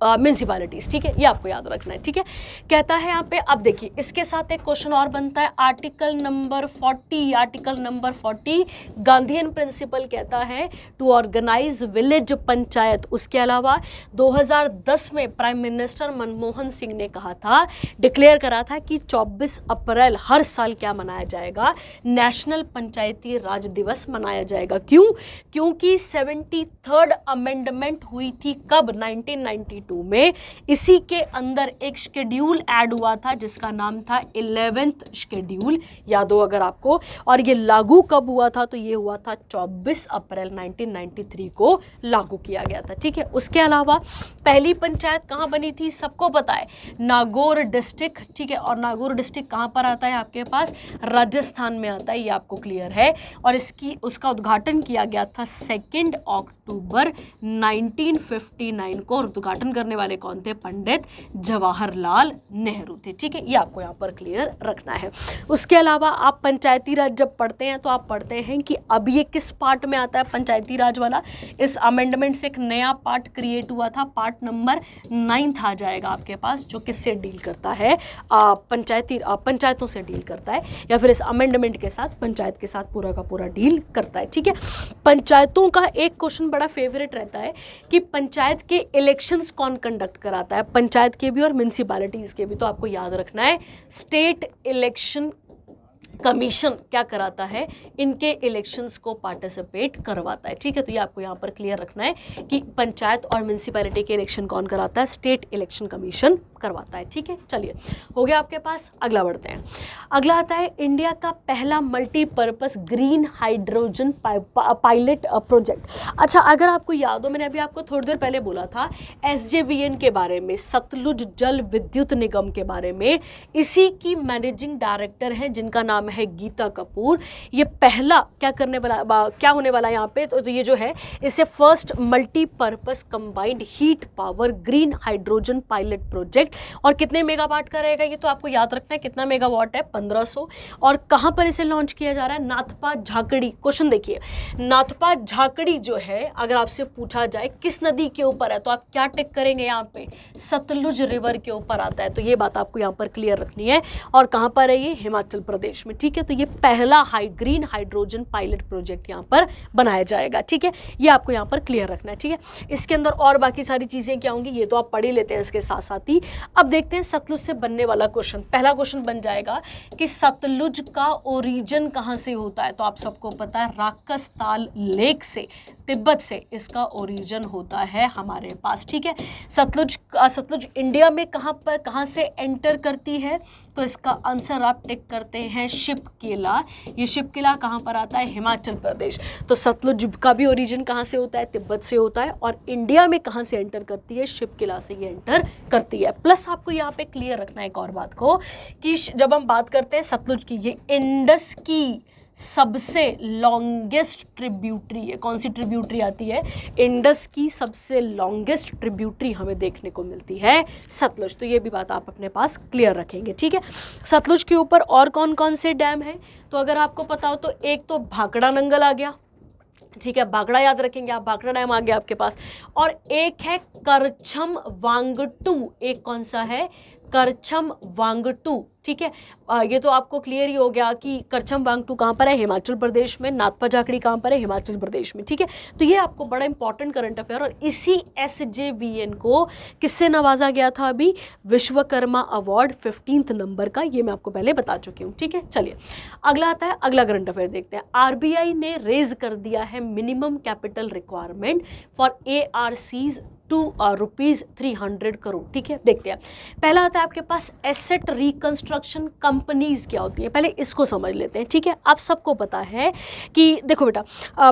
A: म्यूनसिपैलिटीज। ठीक है, ये आपको याद रखना है। ठीक है, कहता है यहाँ पे, अब देखिए इसके साथ एक क्वेश्चन और बनता है, article number 40, article number 40 Gandhian principle कहता है टू ऑर्गेनाइज विलेज पंचायत। उसके अलावा 2010 में प्राइम मिनिस्टर मनमोहन सिंह ने कहा था, डिक्लेयर करा था कि 24 अप्रैल हर साल क्या मनाया जाएगा, नेशनल पंचायती राज दिवस मनाया जाएगा। क्यों, क्योंकि 73rd अमेंडमेंट हुई थी कब, 1992 में। इसी के अंदर एक शेड्यूल ऐड हुआ था जिसका नाम था 11th शेड्यूल, याद हो अगर आपको। और ये लागू कब हुआ था, तो ये हुआ था 24 अप्रैल 1993 को लागू किया गया था। ठीक है, उसके अलावा पहली पंचायत कहाँ बनी थी, सबको पता है, नागौर डिस्ट्रिक्ट। ठीक है, और नागौर डिस्ट्रिक्ट कहाँ पर आता है आपके पास, राजस्थान में आता है, ये आपको क्लियर है। और उसका उद्घाटन किया गया था 2 अक्टूबर 1959 को, और उद्घाटन करने वाले कौन थे? पंडित जवाहरलाल नेहरू थे। ठीक है, ये आपको यहाँ पर क्लियर रखना है। उसके अलावा आप पंचायती राज जब पढ़ते हैं तो आप पढ़ते हैं कि अब ये किस पार्ट में आता है पंचायती राज वाला। इस अमेंडमेंट से एक नया पार्ट क्रिएट हुआ था, पार्ट नंबर 9 आ जाएगा आपके पास, जो किससे डील करता है? पंचायतों से डील करता है, या फिर इस अमेंडमेंट के साथ पंचायत के साथ पूरा का पूरा डील करता है। ठीक है, पंचायतों का एक क्वेश्चन बड़ा फेवरेट रहता है कि पंचायत के इलेक्शंस कौन कंडक्ट कराता है, पंचायत के भी और म्यूनिसिपैलिटीज के भी। तो आपको याद रखना है स्टेट इलेक्शन कमीशन क्या कराता है? इनके इलेक्शंस को पार्टिसिपेट करवाता है। ठीक है, तो ये आपको यहाँ पर क्लियर रखना है कि पंचायत और म्यूनिसिपैलिटी के इलेक्शन कौन कराता है? स्टेट इलेक्शन कमीशन करवाता है। ठीक है, चलिए हो गया आपके पास। अगला बढ़ते हैं। अगला आता है इंडिया का पहला multipurpose green hydrogen pilot project. अच्छा, अगर आपको याद हो, मैंने अभी आपको थोड़ी देर पहले बोला था SJVN के बारे में, सतलुज जल विद्युत निगम के बारे में। इसी की मैनेजिंग डायरेक्टर है जिनका नाम है गीता कपूर। ये पहला क्या करने वाला, क्या होने वाला है यहाँ पे? तो ये जो है, इसे first multipurpose combined heat power green hydrogen pilot project. और कितने मेगावाट का रहेगा ये तो आपको याद रखना है। कितना मेगावाट है? 1500। और कहां पर इसे लॉन्च किया जा रहा है? नाथपा झाकड़ी। क्वेश्चन देखिए, नाथपा झाकड़ी जो है, अगर आपसे पूछा जाए किस नदी के ऊपर है, तो आप क्या टिक करेंगे यहाँ पे? सतलुज रिवर के ऊपर आता है। तो ये बात आपको यहाँ पर क्लियर रखनी है। और कहां पर है ये? हिमाचल प्रदेश में। ठीक है, तो ये पहला ग्रीन हाइड्रोजन पायलट प्रोजेक्ट यहाँ पर बनाया जाएगा। ठीक है, ये आपको यहाँ पर क्लियर रखना है। ठीक है, इसके अंदर और बाकी सारी चीजें क्या होंगी ये तो आप पढ़ ही लेते हैं इसके साथ साथ ही। अब देखते हैं सतलुज से बनने वाला क्वेश्चन। पहला क्वेश्चन बन जाएगा कि सतलुज का ओरिजिन कहां से होता है? तो आप सबको पता है राकसताल लेक से, तिब्बत से इसका ओरिजिन होता है हमारे पास। ठीक है, सतलुज इंडिया में कहां से एंटर करती है? तो इसका आंसर आप टिक करते हैं शिपकिला। ये शिपकिला कहां पर आता है? हिमाचल प्रदेश। तो सतलुज का भी ओरिजिन कहां से होता है? तिब्बत से होता है। और इंडिया में कहां से एंटर करती है? शिपकिला से ये एंटर करती है। प्लस आपको यहाँ पे क्लियर रखना है एक और बात को कि जब हम बात करते हैं सतलुज की, ये इंडस की सबसे लॉन्गेस्ट ट्रिब्यूटरी है। कौन सी ट्रिब्यूटरी आती है? इंडस की सबसे लॉन्गेस्ट ट्रिब्यूटरी हमें देखने को मिलती है सतलुज। तो ये भी बात आप अपने पास क्लियर रखेंगे। ठीक है, सतलुज के ऊपर और कौन कौन से डैम हैं? तो अगर आपको पता हो तो एक तो भाखड़ा नंगल आ गया। ठीक है, भाखड़ा याद रखेंगे आप, भाखड़ा डैम आ गया आपके पास। और एक है करछम वांगटू। एक कौन सा है? करछम वांगटू। ठीक है, ये तो आपको क्लियर ही हो गया कि करछम वांगटू कहाँ पर है? हिमाचल प्रदेश में। नाथपा झाकड़ी कहाँ पर है? हिमाचल प्रदेश में। ठीक है, तो ये आपको बड़ा इंपॉर्टेंट करंट अफेयर। और इसी SJVN को किससे नवाजा गया था? अभी विश्वकर्मा अवार्ड 15th नंबर का, ये मैं आपको पहले बता चुकी हूँ। ठीक है, चलिए अगला आता है, अगला करंट अफेयर देखते हैं। RBI ने रेज कर दिया है minimum capital requirement for ARCs to ₹300 crore. ठीक है, देखते हैं। पहला आता है आपके पास एसेट रिकंस्ट्रक्शन कंपनीज क्या होती है, पहले इसको समझ लेते हैं। ठीक है, आप सबको पता है कि देखो बेटा,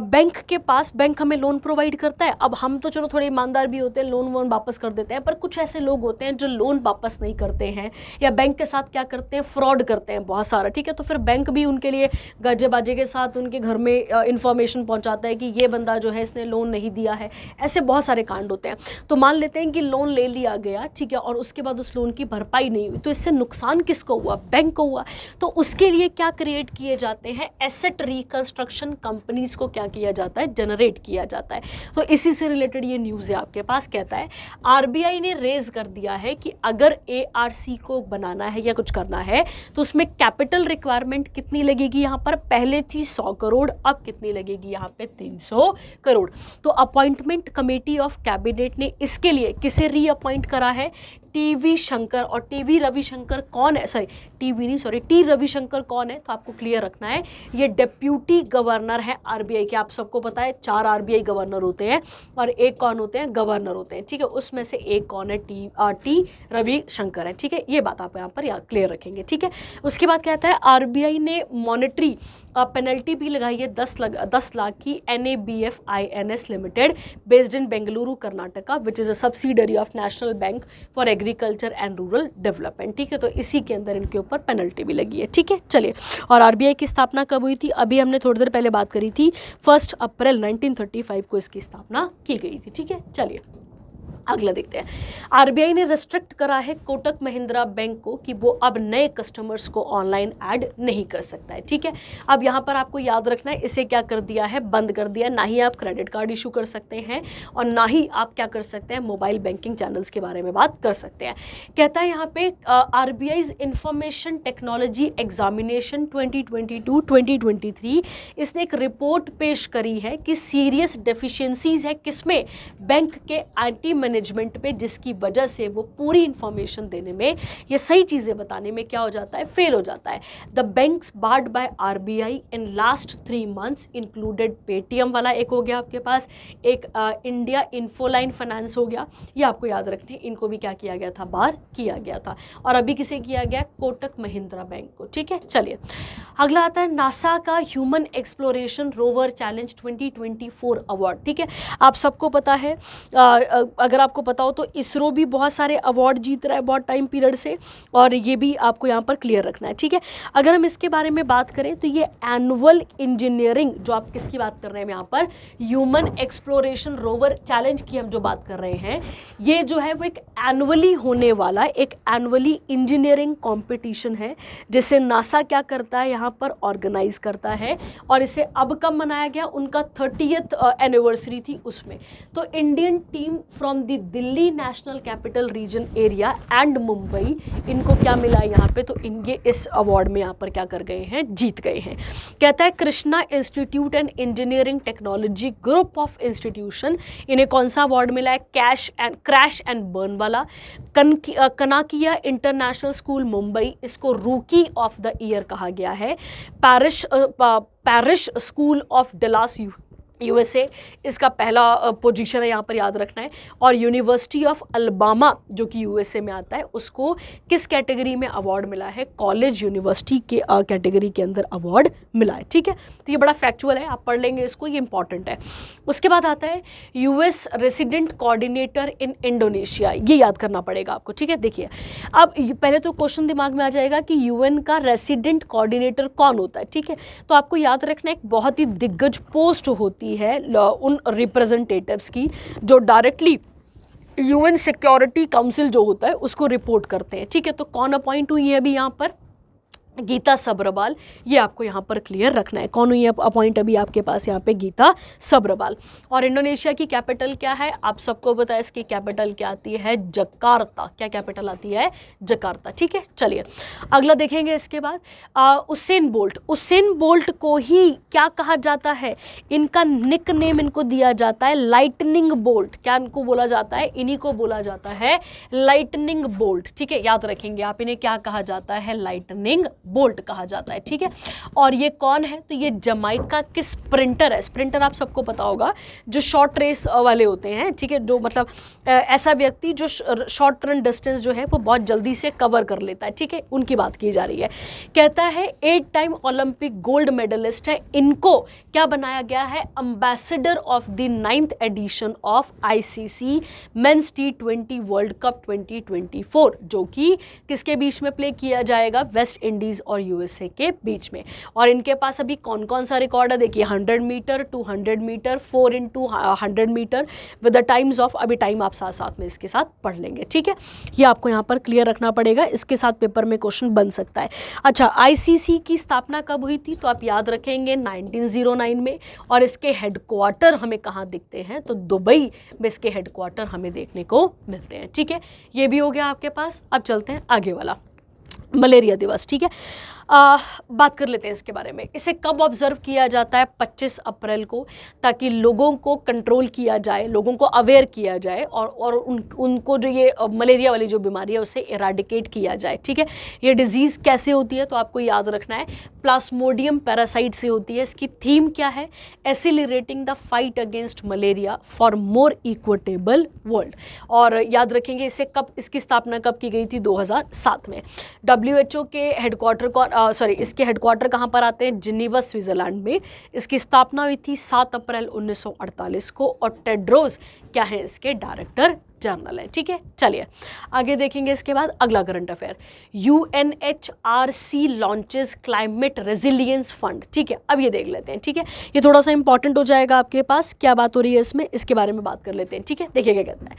A: बैंक के पास, बैंक हमें लोन प्रोवाइड करता है। अब हम तो चलो थोड़े ईमानदार भी होते हैं, लोन वोन वापस कर देते हैं, पर कुछ ऐसे लोग होते हैं जो लोन वापस नहीं करते हैं या बैंक के साथ क्या करते हैं? फ्रॉड करते हैं बहुत सारा। ठीक है, तो फिर बैंक भी उनके लिए गाजे बाजे के साथ उनके घर में इंफॉर्मेशन पहुंचाता है कि ये बंदा जो है इसने लोन नहीं दिया है। ऐसे बहुत सारे कांड होते हैं। तो मान लेते हैं कि लोन ले लिया गया, ठीक है, और उसके बाद उस लोन की भरपाई नहीं हुई, तो इससे नुकसान किसको हुआ? बैंक को हुआ। तो उसके लिए क्या क्रिएट किए जाते हैं? एसेट रिकंस्ट्रक्शन कंपनीज को क्या किया जाता है? जनरेट किया जाता है। तो इसी से रिलेटेड ये न्यूज़ है आपके पास, कहता है RBI ने रेज कर दिया है कि अगर ARC को बनाना है या कुछ करना है तो उसमें कैपिटल रिक्वायरमेंट कितनी लगेगी? यहाँ पर पहले थी 100 करोड़, अब कितनी लगेगी? यहाँ पे 300 करोड़। तो अपॉइंटमेंट कमेटी ऑफ कैबिनेट ने इसके लिए किसे रीअपॉइंट करा है? TV शंकर। और TV रविशंकर कौन है? T रविशंकर कौन है? तो आपको क्लियर रखना है, ये डेप्यूटी गवर्नर है RBI के। आप सबको पता है 4 RBI गवर्नर होते हैं और एक कौन होते हैं? गवर्नर होते हैं। ठीक है, उसमें से एक कौन है? T रविशंकर है। ठीक है, ये बात आप यहाँ पर क्लियर रखेंगे। ठीक है, उसके बाद कहता है RBI ने मॉनेटरी पेनल्टी भी लगाई है 10 लाख की NABF INS limited based in Bengaluru Karnataka which is a subsidiary of national bank for agriculture and rural development. ठीक है, तो इसी के अंदर इनके ऊपर पेनल्टी भी लगी है। ठीक है, चलिए। और RBI की स्थापना कब हुई थी? अभी हमने थोड़ी देर पहले बात करी थी, 1 अप्रैल 1935 को इसकी स्थापना की गई थी। ठीक है, चलिए अगला देखते हैं। आरबीआई ने रेस्ट्रिक्ट करा है कोटक महिंद्रा बैंक को कि वो अब नए कस्टमर्स को ऑनलाइन ऐड नहीं कर सकता है। ठीक है, अब यहाँ पर आपको याद रखना है, इसे क्या कर दिया है, बंद कर दिया। ना ही आप क्रेडिट कार्ड इशू कर सकते हैं और ना ही आप क्या कर सकते हैं, मोबाइल बैंकिंग चैनल्स के बारे में बात कर सकते हैं। कहता है यहाँ पे आरबीआईज इंफॉर्मेशन टेक्नोलॉजी एग्जामिनेशन 2022-2023 इसने एक रिपोर्ट पेश करी है कि सीरियस डेफिशिएंसीज है किसमें, बैंक के आईटी मैनेजमेंट पे, जिसकी वजह से वो पूरी इंफॉर्मेशन देने में, ये सही चीज़ें बताने में क्या हो जाता है, फेल हो जाता है। The banks barred by RBI in last 3 months included Paytm वाला एक हो गया आपके पास, एक इंडिया इन्फोलाइन फाइनेंस हो गया, ये आपको याद रखने, इनको भी क्या किया गया था, बार किया गया था। और अभी किसे किया गया, कोटक महिंद्रा बैंक को। ठीक है, चलिए अगला आता है नासा का human exploration rover challenge 2024 award. ठीक है, आप सबको पता है, अगर आपको पता हो तो इसरो भी बहुत सारे अवार्ड जीत रहा है बहुत टाइम पीरियड से, और ये भी आपको यहाँ पर क्लियर रखना है। ठीक है, अगर हम इसके बारे में बात करें तो ये एनुअल इंजीनियरिंग, जो आप किसकी बात कर रहे हैं यहाँ पर, ह्यूमन एक्सप्लोरेशन रोवर चैलेंज की हम जो बात कर रहे हैं, ये जो है वो एक एनुअली होने वाला एक एनुअली इंजीनियरिंग कॉम्पिटिशन है, जिसे नासा क्या करता है, यहाँ पर ऑर्गेनाइज करता है। और इसे अब कब मनाया गया, उनका 30th एनिवर्सरी थी उसमें। तो Indian team from the Delhi national capital region area and Mumbai, इनको क्या मिला यहाँ पे, तो इनके इस अवार्ड में यहाँ पर क्या कर गए हैं, जीत गए हैं। कहता है Krishna institute and engineering technology group of institution, इन्हें कौन सा अवार्ड मिला है, क्रैश एंड बर्न वाला। कनाकिया इंटरनेशनल स्कूल मुंबई, इसको रूकी ऑफ द ईयर कहा गया है। Parish school of Dallas USA, इसका पहला पोजीशन है, यहाँ पर याद रखना है। और यूनिवर्सिटी ऑफ अलबामा जो कि यूएसए में आता है, उसको किस कैटेगरी में अवार्ड मिला है, कॉलेज यूनिवर्सिटी के कैटेगरी के अंदर अवार्ड मिला है। ठीक है, तो ये बड़ा फैक्चुअल है, आप पढ़ लेंगे इसको, ये इंपॉर्टेंट है। उसके बाद आता है US resident coordinator in Indonesia, ये याद करना पड़ेगा आपको। ठीक है, देखिए अब पहले तो क्वेश्चन दिमाग में आ जाएगा कि यूएन का रेसिडेंट कोऑर्डिनेटर कौन होता है। ठीक है, तो आपको याद रखना एक बहुत ही दिग्गज पोस्ट होती है उन रिप्रेजेंटेटिव्स की जो डायरेक्टली यूएन सिक्योरिटी काउंसिल जो होता है उसको रिपोर्ट करते हैं। ठीक है, तो कौन अपॉइंट हुई है अभी यहाँ पर, गीता सब्रवाल, ये आपको यहाँ पर क्लियर रखना है, कौन हुई है अपॉइंट अभी आपके पास यहाँ पे, गीता सब्रवाल। और इंडोनेशिया की कैपिटल क्या है, आप सबको पता है, इसकी कैपिटल क्या आती है, जकार्ता। क्या कैपिटल आती है, जकार्ता। ठीक है, चलिए अगला देखेंगे। इसके बाद उसेन बोल्ट, उसेन बोल्ट को ही क्या कहा जाता है, इनका निक नेम इनको दिया जाता है लाइटनिंग बोल्ट। क्या इनको बोला जाता है, इन्हीं को बोला जाता है लाइटनिंग बोल्ट। ठीक है, याद रखेंगे आप, इन्हें क्या कहा जाता है, लाइटनिंग बोल्ट कहा जाता है। ठीक है, और ये कौन है, तो ये जमाइका के स्प्रिंटर है। स्प्रिंटर आप सबको पता होगा, जो शॉर्ट रेस वाले होते हैं। ठीक है, जो मतलब ऐसा व्यक्ति जो शॉर्ट रन डिस्टेंस जो है वो बहुत जल्दी से कवर कर लेता है। ठीक है, उनकी बात की जा रही है। कहता है 8 टाइम ओलंपिक गोल्ड मेडलिस्ट है, इनको क्या बनाया गया है, ambassador of the 9th edition of ICC men's T20 world cup 2024, जो कि किसके बीच में प्ले किया जाएगा, वेस्ट इंडीज और यूएसए के बीच में। और इनके पास अभी कौन कौन सा रिकॉर्ड है, देखिए 100 metre, 200 metre, 4x100 metre with the times of, अभी टाइम आप साथ साथ में इसके साथ पढ़ लेंगे। ठीक है, ये आपको यहाँ पर क्लियर रखना पड़ेगा, इसके साथ पेपर में क्वेश्चन बन सकता है। अच्छा, आईसीसी की स्थापना कब हुई थी, तो आप याद रखेंगे 1909 में। और इसके हेडक्वार्टर हमें कहाँ दिखते हैं, तो दुबई में इसके हेडक्वार्टर हमें देखने को मिलते हैं। ठीक है, ये भी हो गया आपके पास। अब चलते हैं आगे वाला, मलेरिया दिवस। ठीक है, बात कर लेते हैं इसके बारे में। इसे कब ऑब्जर्व किया जाता है, 25 अप्रैल को, ताकि लोगों को कंट्रोल किया जाए, लोगों को अवेयर किया जाए और उनको जो ये मलेरिया वाली जो बीमारी है उसे इराडिकेट किया जाए। ठीक है, ये डिजीज़ कैसे होती है, तो आपको याद रखना है प्लाज्मोडियम पैरासाइट से होती है। इसकी थीम क्या है, accelerating the fight against malaria for more equitable world. और याद रखेंगे इसे कब, इसकी स्थापना कब की गई थी, 2007 में। WHO के हेडक्वार्टर को इसके हेडक्वार्टर कहाँ पर आते हैं, जिनेवा स्विट्जरलैंड में। इसकी स्थापना हुई थी 7 अप्रैल 1948 को, और टेड्रोस क्या है, इसके डायरेक्टर जनरल है। ठीक है, चलिए आगे देखेंगे। इसके बाद अगला current affair, UNHRC launches climate resilience fund. ठीक है, अब ये देख लेते हैं। ठीक है, ये थोड़ा सा इंपॉर्टेंट हो जाएगा आपके पास, क्या बात हो रही है इसमें, इसके बारे में बात कर लेते हैं। ठीक है, देखिए क्या कहता है,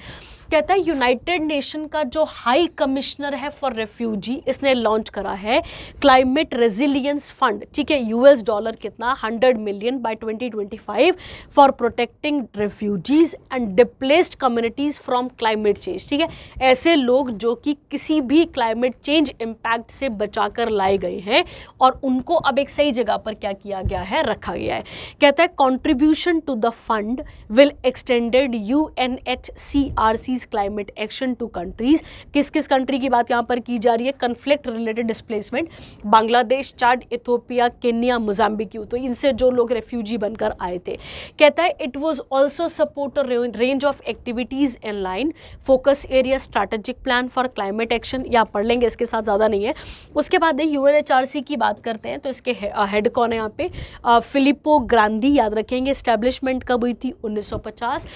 A: कहता है यूनाइटेड नेशन का जो हाई कमिश्नर है फॉर रेफ्यूजी, इसने लॉन्च करा है क्लाइमेट रेजिलियंस फंड, ठीक है, $, कितना 100 million by 2025 for protecting refugees and displaced communities from climate change, ठीक है, ऐसे लोग जो कि किसी भी क्लाइमेट चेंज इम्पैक्ट से बचाकर लाए गए हैं और उनको अब एक सही जगह पर क्या किया गया है, रखा गया है। कहता है contribution to the fund will extended UNHCRC's climate action to countries. किस किस कंट्री की बात यहाँ पर की जा रही है, कन्फ्लिक्ट रिलेटेड डिस्प्लेसमेंट, बांग्लादेश, चाड, इथियोपिया, केन्या, मोजाम्बिक, तो इनसे जो लोग रेफ्यूजी बनकर आए थे। कहता है it was also support range of activities in line focus area strategic plan for climate action, या पढ़ लेंगे, इसके साथ ज़्यादा नहीं है। उसके बाद UNHRC की बात करते हैं तो इसके हेड कौन है यहाँ पे, फिलिपो ग्रांदी, याद रखेंगे। एस्टेब्लिशमेंट कब हुई थी, 1950,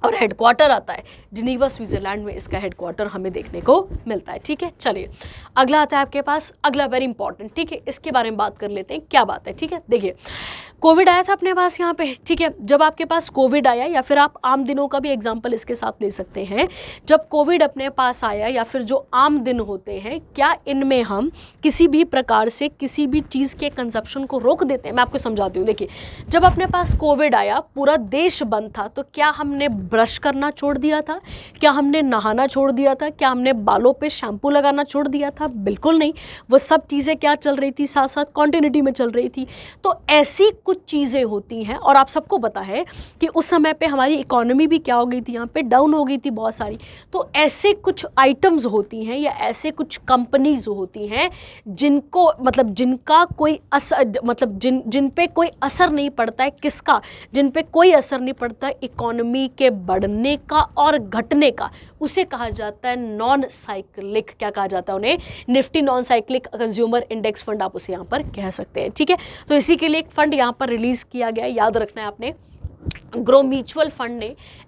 A: और हेडक्वार्टर आता है जिनीवा स्विट्जरलैंड में, इसका हेडक्वार्टर हमें देखने को मिलता है। ठीक है, चलिए अगला आता है आपके पास, अगला वेरी इंपॉर्टेंट, ठीक है, इसके बारे में बात कर लेते हैं, क्या बात है। ठीक है, देखिए कोविड आया था अपने पास यहाँ पे, ठीक है, जब आपके पास कोविड आया, या फिर आप आम दिनों का भी एग्जाम्पल इसके साथ ले सकते हैं, जब कोविड अपने पास आया या फिर जो आम दिन होते हैं, क्या इनमें हम किसी भी प्रकार से किसी भी चीज़ के कंजप्शन को रोक देते हैं? मैं आपको समझाती हूँ। देखिए, जब अपने पास कोविड आया, पूरा देश बंद था, तो क्या हमने ब्रश करना छोड़ दिया था? क्या हमने नहाना छोड़ दिया था? क्या हमने बालों पे शैम्पू लगाना छोड़ दिया था? बिल्कुल नहीं। वो सब चीज़ें क्या चल रही थी, साथ साथ कॉन्टिन्यूटी में चल रही थी। तो ऐसी कुछ चीज़ें होती हैं, और आप सबको पता है कि उस समय पे हमारी इकोनॉमी भी क्या हो गई थी, यहाँ पे डाउन हो गई थी बहुत सारी। तो ऐसे कुछ आइटम्स होती हैं या ऐसे कुछ कंपनीज होती हैं जिनको मतलब जिनका कोई असर, मतलब जिन पे कोई असर नहीं पड़ता है, किसका, जिन पे कोई असर नहीं पड़ता है इकोनॉमी के बढ़ने का और घटने का, उसे कहा जाता है नॉन साइक्लिक, क्या कहा जाता है उन्हें, Nifty non cyclical consumer index fund, आप उसे यहाँ पर कह सकते हैं। ठीक है, तो इसी के लिए एक फंड यहाँ पर रिलीज किया गया है, याद रखना है आपने। ग्रो म्यूचुअल फंड ने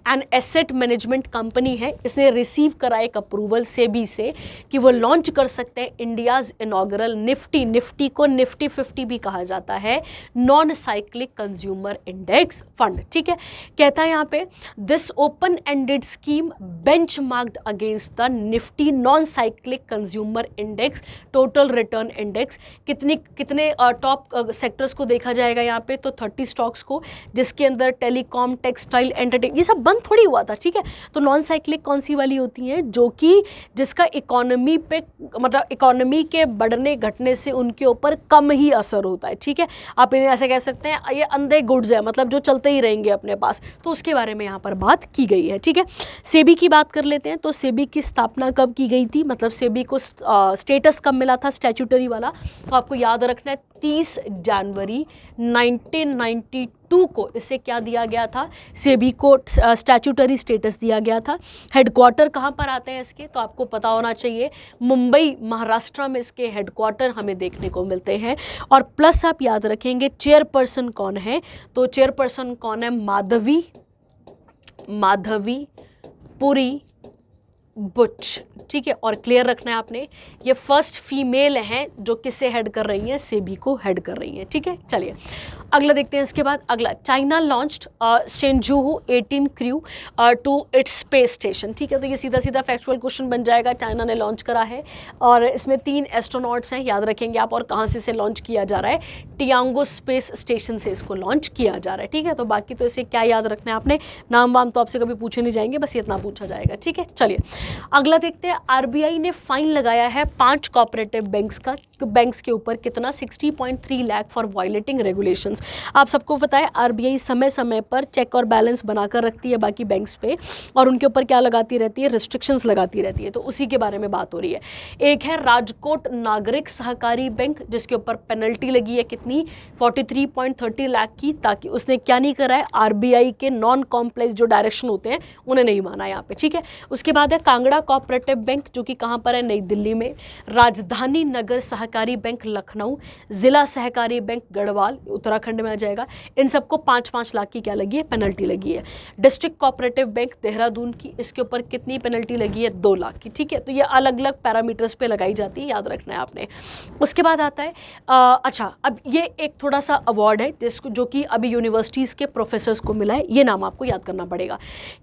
A: एन एसेट मैनेजमेंट कंपनी है, इसने रिसीव करा एक अप्रूवल सेबी से कि वो लॉन्च कर सकते हैं इंडियाज इनॉग्रल निफ्टी को निफ्टी 50 भी कहा जाता है, non cyclical consumer index fund. ठीक है, कहता है यहाँ पे this open ended scheme benchmarked against the Nifty non cyclical consumer index total return index. कितने टॉप सेक्टर्स को देखा जाएगा यहाँ पे, तो 30 स्टॉक्स को, जिसके अंदर टेलीकॉम, टेक्सटाइल, एंटरटेन, ये सब बंद थोड़ी हुआ था। ठीक है, तो नॉन साइक्लिक कौन सी वाली होती हैं, जो कि जिसका इकोनॉमी पे, मतलब इकोनॉमी के बढ़ने घटने से उनके ऊपर कम ही असर होता है। ठीक है, आप इन्हें ऐसे कह सकते हैं ये अंधे गुड्स है, मतलब जो चलते ही रहेंगे अपने पास, तो उसके बारे में यहाँ पर बात की गई है। ठीक है, सेबी की बात कर लेते हैं, तो सेबी की स्थापना कब की गई थी, मतलब सेबी को स्टेटस कब मिला था स्टैट्यूटरी वाला, तो आपको याद रखना है 30 जनवरी 1992 को इसे क्या दिया गया था, सेबी को स्टैट्यूटरी स्टेटस दिया गया था। हेडक्वार्टर कहाँ पर आते हैं इसके, तो आपको पता होना चाहिए, मुंबई महाराष्ट्र में इसके हेडक्वार्टर हमें देखने को मिलते हैं। और प्लस आप याद रखेंगे चेयरपर्सन कौन है, तो चेयरपर्सन कौन है, माधवी पुरी बुच। ठीक है, और क्लियर रखना है आपने, ये फर्स्ट फीमेल हैं जो किसे हेड कर रही हैं, सेबी को हेड कर रही हैं। ठीक है, चलिए अगला देखते हैं। इसके बाद अगला, China launched Shenzhou 18 crew to its space station. ठीक है, तो ये सीधा सीधा फैक्चुअल क्वेश्चन बन जाएगा, चाइना ने लॉन्च करा है और इसमें 3 एस्ट्रोनॉट्स हैं, याद रखेंगे आप, और कहाँ से इसे लॉन्च किया जा रहा है, टियांगो स्पेस स्टेशन से इसको लॉन्च किया जा रहा है। ठीक है, तो बाकी तो इसे क्या याद रखना है आपने, नाम वाम तो आपसे कभी पूछे नहीं जाएंगे, बस इतना पूछा जाएगा। ठीक है, चलिए अगला देखते हैं। आरबीआई ने फाइन लगाया है 5 कोऑपरेटिव बैंक्स के ऊपर, कितना, 60.3 लाख फॉर वायलेटिंग रेगुलेशंस। आप सबको पता है आरबीआई समय समय पर चेक और बैलेंस बनाकर रखती है बाकी बैंक्स पे, और उनके ऊपर क्या लगाती रहती है, रिस्ट्रिक्शंस लगाती रहती है, तो उसी के बारे में बात हो रही है। एक है राजकोट नागरिक सहकारी बैंक, जिसके ऊपर पेनल्टी लगी है कितनी, 43.30 लाख की, ताकि उसने क्या नहीं करा है, आरबीआई के नॉन कॉम्प्लाइंस जो डायरेक्शन होते हैं उन्हें नहीं माना यहाँ पे। ठीक है, उसके बाद है कांगड़ा कोऑपरेटिव बैंक, जो कि कहाँ पर है, नई दिल्ली में। राजधानी नगर सहकारी सहकारी बैंक लखनऊ, जिला सहकारी बैंक गढ़वाल उत्तराखंड में आ जाएगा, इन सबको 5-5 लाख की क्या लगी है, पेनल्टी लगी है। डिस्ट्रिक्ट कोऑपरेटिव बैंक देहरादून की, इसके ऊपर कितनी पेनल्टी लगी है, 2 लाख की। ठीक है, तो ये अलग अलग पैरामीटर्स पे लगाई जाती है, याद रखना है आपने। उसके बाद आता है अच्छा, अब ये एक थोड़ा सा अवार्ड है जिसको जो कि अभी यूनिवर्सिटीज़ के प्रोफेसर्स को मिला है, ये नाम आपको याद करना पड़ेगा।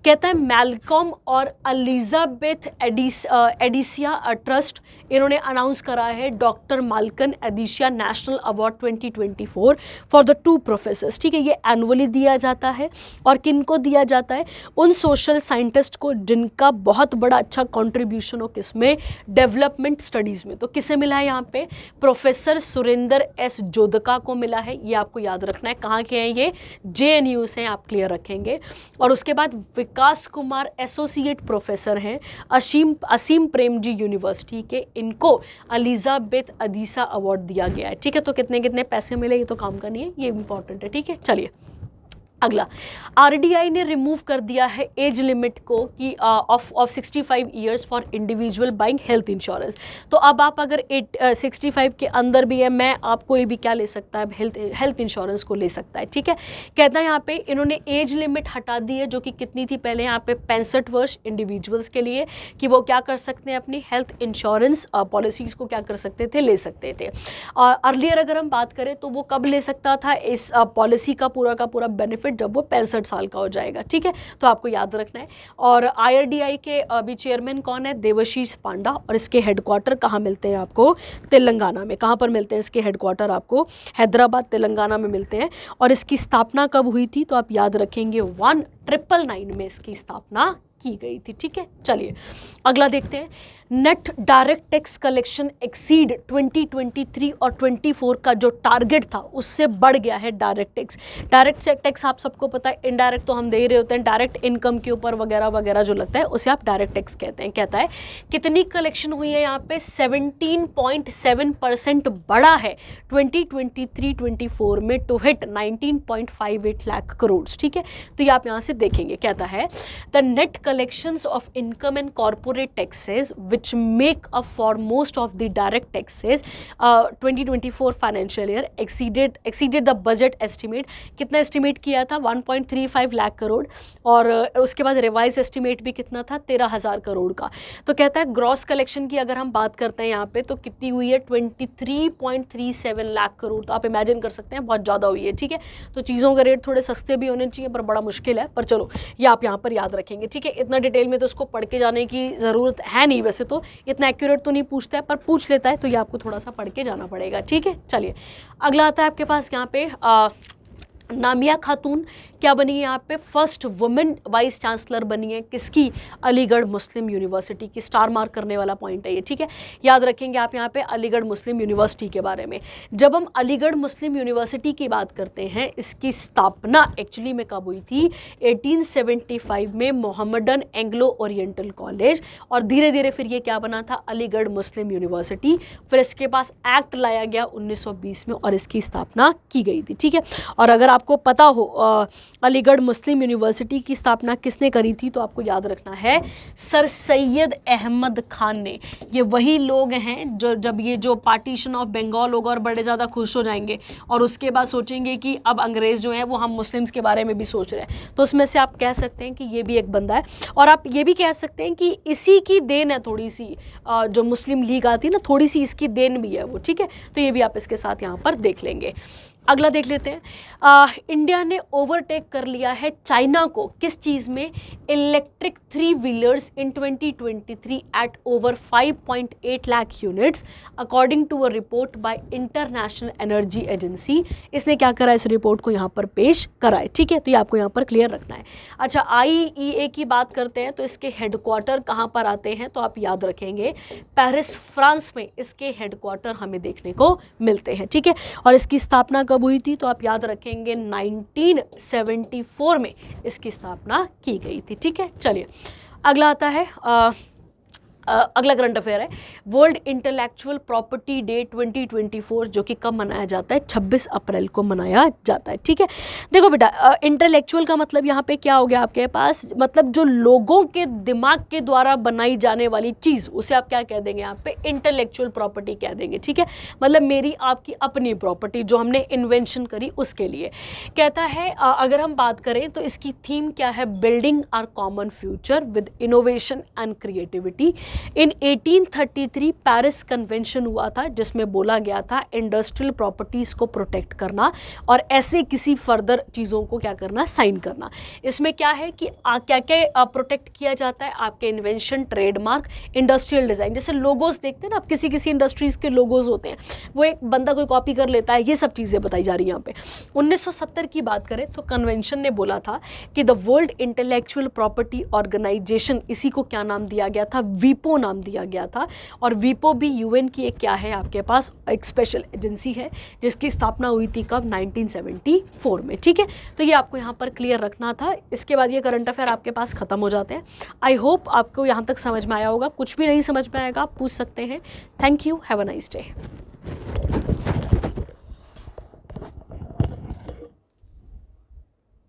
A: कहता है मैलकॉम और एलिजाबेथ एडिसिया ट्रस्ट, इन्होंने अनाउंस करा है doctor Malcolm Adiseshiah national award 2024 for the 2 professors. ठीक है, ये एनुअली दिया जाता है और किन को दिया जाता है, उन सोशल साइंटिस्ट को जिनका बहुत बड़ा अच्छा कंट्रीब्यूशन हो किसमें, डेवलपमेंट स्टडीज़ में। तो किसे मिला है यहाँ पे, प्रोफेसर सुरेंद्र एस जोधका को मिला है, ये आपको याद रखना है। कहाँ के हैं ये, JNU से, आप क्लियर रखेंगे। और उसके बाद विकास कुमार एसोसिएट प्रोफेसर हैं असीम प्रेमजी यूनिवर्सिटी के, इनको एलिजाबेथ अदीसा अवार्ड दिया गया है। ठीक है, तो कितने कितने पैसे मिले ये तो काम का नहीं है, ये इंपॉर्टेंट है। ठीक है, चलिए अगला, RDI ने रिमूव कर दिया है एज लिमिट को कि of 65 years for individual buying health insurance. तो अब आप अगर 65 के अंदर भी है, मैं आप कोई भी क्या ले सकता है, हेल्थ इंश्योरेंस को ले सकता है। ठीक है, कहता है यहाँ पे इन्होंने एज लिमिट हटा दी है, जो कि कितनी थी पहले यहाँ पे 65 वर्ष इंडिविजुअल्स के लिए, कि वो क्या कर सकते हैं, अपनी हेल्थ इंश्योरेंस पॉलिसीज़ को क्या कर सकते थे, ले सकते थे। और अर्लियर अगर हम बात करें तो वो कब ले सकता था इस पॉलिसी का पूरा बेनिफिट, जब वो 65 साल का हो जाएगा। ठीक है, तो आपको याद रखना है। और IRDI के अभी चेयरमैन कौन है, देवाशीष पांडा, और इसके हेडक्वार्टर कहाँ मिलते हैं आपको, तेलंगाना में। कहाँ पर मिलते हैं इसके हेडक्वार्टर, आपको हैदराबाद तेलंगाना में मिलते हैं। और इसकी स्थापना कब हुई थी, तो आप याद रखेंगे 1999 में इसकी स्थापना की गई थी। ठीक है, चलिए अगला देखते हैं। Net direct tax collection exceed 2023 और 24 का जो टारगेट था उससे बढ़ गया है डायरेक्ट टैक्स। डायरेक्ट टैक्स आप सबको पता है, इनडायरेक्ट तो हम दे ही रहे होते हैं, डायरेक्ट इनकम के ऊपर वगैरह वगैरह जो लगता है उसे आप डायरेक्ट टैक्स कहते हैं। कहता है कितनी कलेक्शन हुई है यहाँ पे, 17.7% बढ़ा है 2023-24 में टू हिट 19.58 लाख करोड़। ठीक है, तो ये आप यहाँ से देखेंगे। कहता है the net collections of income and corporate taxes which make up for most of the direct taxes 2024 financial year exceeded the budget estimate। कितना एस्टिमेट किया था, 1.35 लाख करोड़, और उसके बाद रिवाइज एस्टिमेट भी कितना था, 13,000 करोड़ का। तो कहता है ग्रॉस कलेक्शन की अगर हम बात करते हैं यहाँ पे तो कितनी हुई है, 23.37 लाख करोड़। तो आप इमेजिन कर सकते हैं बहुत ज़्यादा हुई है। ठीक है, तो चीज़ों का रेट थोड़े सस्ते भी होने चाहिए, पर बड़ा मुश्किल है, पर चलो ये आप यहाँ पर याद रखेंगे। ठीक है, इतना डिटेल में तो उसको पढ़ के जाने की ज़रूरत है नहीं, वैसे तो इतना एक्यूरेट तो नहीं पूछता है, पर पूछ लेता है, तो ये आपको थोड़ा सा पढ़ के जाना पड़ेगा। ठीक है, चलिए अगला आता है आपके पास यहाँ पे नामिया खातून क्या बनी है यहाँ पे, फर्स्ट वुमेन वाइस चांसलर बनी है, किसकी, अलीगढ़ मुस्लिम यूनिवर्सिटी की। स्टार मार्क करने वाला पॉइंट है ये। ठीक है, याद रखेंगे आप यहाँ पे अलीगढ़ मुस्लिम यूनिवर्सिटी के बारे में। जब हम अलीगढ़ मुस्लिम यूनिवर्सिटी की बात करते हैं, इसकी स्थापना एक्चुअली में कब हुई थी, 1875 में, मोहम्मदन एंग्लो ओरिएंटल कॉलेज, और धीरे धीरे फिर ये क्या बना था, अलीगढ़ मुस्लिम यूनिवर्सिटी। फिर इसके पास एक्ट लाया गया 1920 में और इसकी स्थापना की गई थी। ठीक है, और अगर आपको पता हो अलीगढ़ मुस्लिम यूनिवर्सिटी की स्थापना किसने करी थी, तो आपको याद रखना है सर सैयद अहमद खान ने। ये वही लोग हैं जो जब ये जो पार्टीशन ऑफ बंगाल होगा और बड़े ज़्यादा खुश हो जाएंगे और उसके बाद सोचेंगे कि अब अंग्रेज़ जो हैं वो हम मुस्लिम्स के बारे में भी सोच रहे हैं, तो उसमें से आप कह सकते हैं कि ये भी एक बंदा है। और आप ये भी कह सकते हैं कि इसी की देन है थोड़ी सी, जो मुस्लिम लीग आती है ना, थोड़ी सी इसकी देन भी है वो। ठीक है, तो ये भी आप इसके साथ यहाँ पर देख लेंगे। अगला देख लेते हैं, इंडिया ने ओवरटेक कर लिया है चाइना को किस चीज़ में, electric 3 wheelers in 2023 at over 5.8 lakh units according to a report by international energy agency. इसने क्या करा, इस रिपोर्ट को यहाँ पर पेश करा है। ठीक है, तो ये आपको यहाँ पर क्लियर रखना है। अच्छा, IEA की बात करते हैं तो इसके हेडक्वार्टर कहाँ पर आते हैं, तो आप याद रखेंगे पेरिस फ्रांस में इसके हेडक्वार्टर हमें देखने को मिलते हैं। ठीक है, और इसकी स्थापना कब हुई थी, तो आप याद रखेंगे 1974 में इसकी स्थापना की गई थी। ठीक है, चलिए अगला आता है अगला करंट अफेयर है वर्ल्ड इंटेलेक्चुअल प्रॉपर्टी डे 2024, जो कि कब मनाया जाता है? 26 अप्रैल को मनाया जाता है। ठीक है, देखो बेटा, इंटेलेक्चुअल का मतलब यहाँ पे क्या हो गया आपके पास, मतलब जो लोगों के दिमाग के द्वारा बनाई जाने वाली चीज़, उसे आप क्या कह देंगे? यहाँ पे इंटेलेक्चुअल प्रॉपर्टी कह देंगे। ठीक है, मतलब मेरी आपकी अपनी प्रॉपर्टी जो हमने इन्वेंशन करी उसके लिए। कहता है अगर हम बात करें तो इसकी थीम क्या है? Building our common future with innovation and creativity. In 1833 Paris convention हुआ था, जिसमें बोला गया था इंडस्ट्रियल प्रॉपर्टीज़ को प्रोटेक्ट करना और ऐसे किसी फर्दर चीज़ों को क्या करना? साइन करना। इसमें क्या है कि क्या क्या प्रोटेक्ट किया जाता है? आपके इन्वेंशन, ट्रेडमार्क, इंडस्ट्रियल डिज़ाइन। जैसे लोगोज देखते हैं ना आप, किसी किसी इंडस्ट्रीज़ के लोगोज होते हैं, वो एक बंदा कोई कॉपी कर लेता है, ये सब चीज़ें बताई जा रही हैं यहाँ पे। 1970 की बात करें तो कन्वेंशन ने बोला था कि the world intellectual property organisation, इसी को क्या नाम दिया गया था? वीपो नाम दिया गया था। और वीपो भी यूएन की एक क्या है आपके पास? एक स्पेशल एजेंसी है जिसकी स्थापना हुई थी कब? 1974 में। ठीक है, तो ये आपको यहाँ पर क्लियर रखना था। इसके बाद ये करंट अफेयर आपके पास खत्म हो जाते हैं। आई होप आपको यहाँ तक समझ में आया होगा। कुछ भी नहीं समझ में आएगा आप पूछ सकते हैं। Thank you, have a nice day.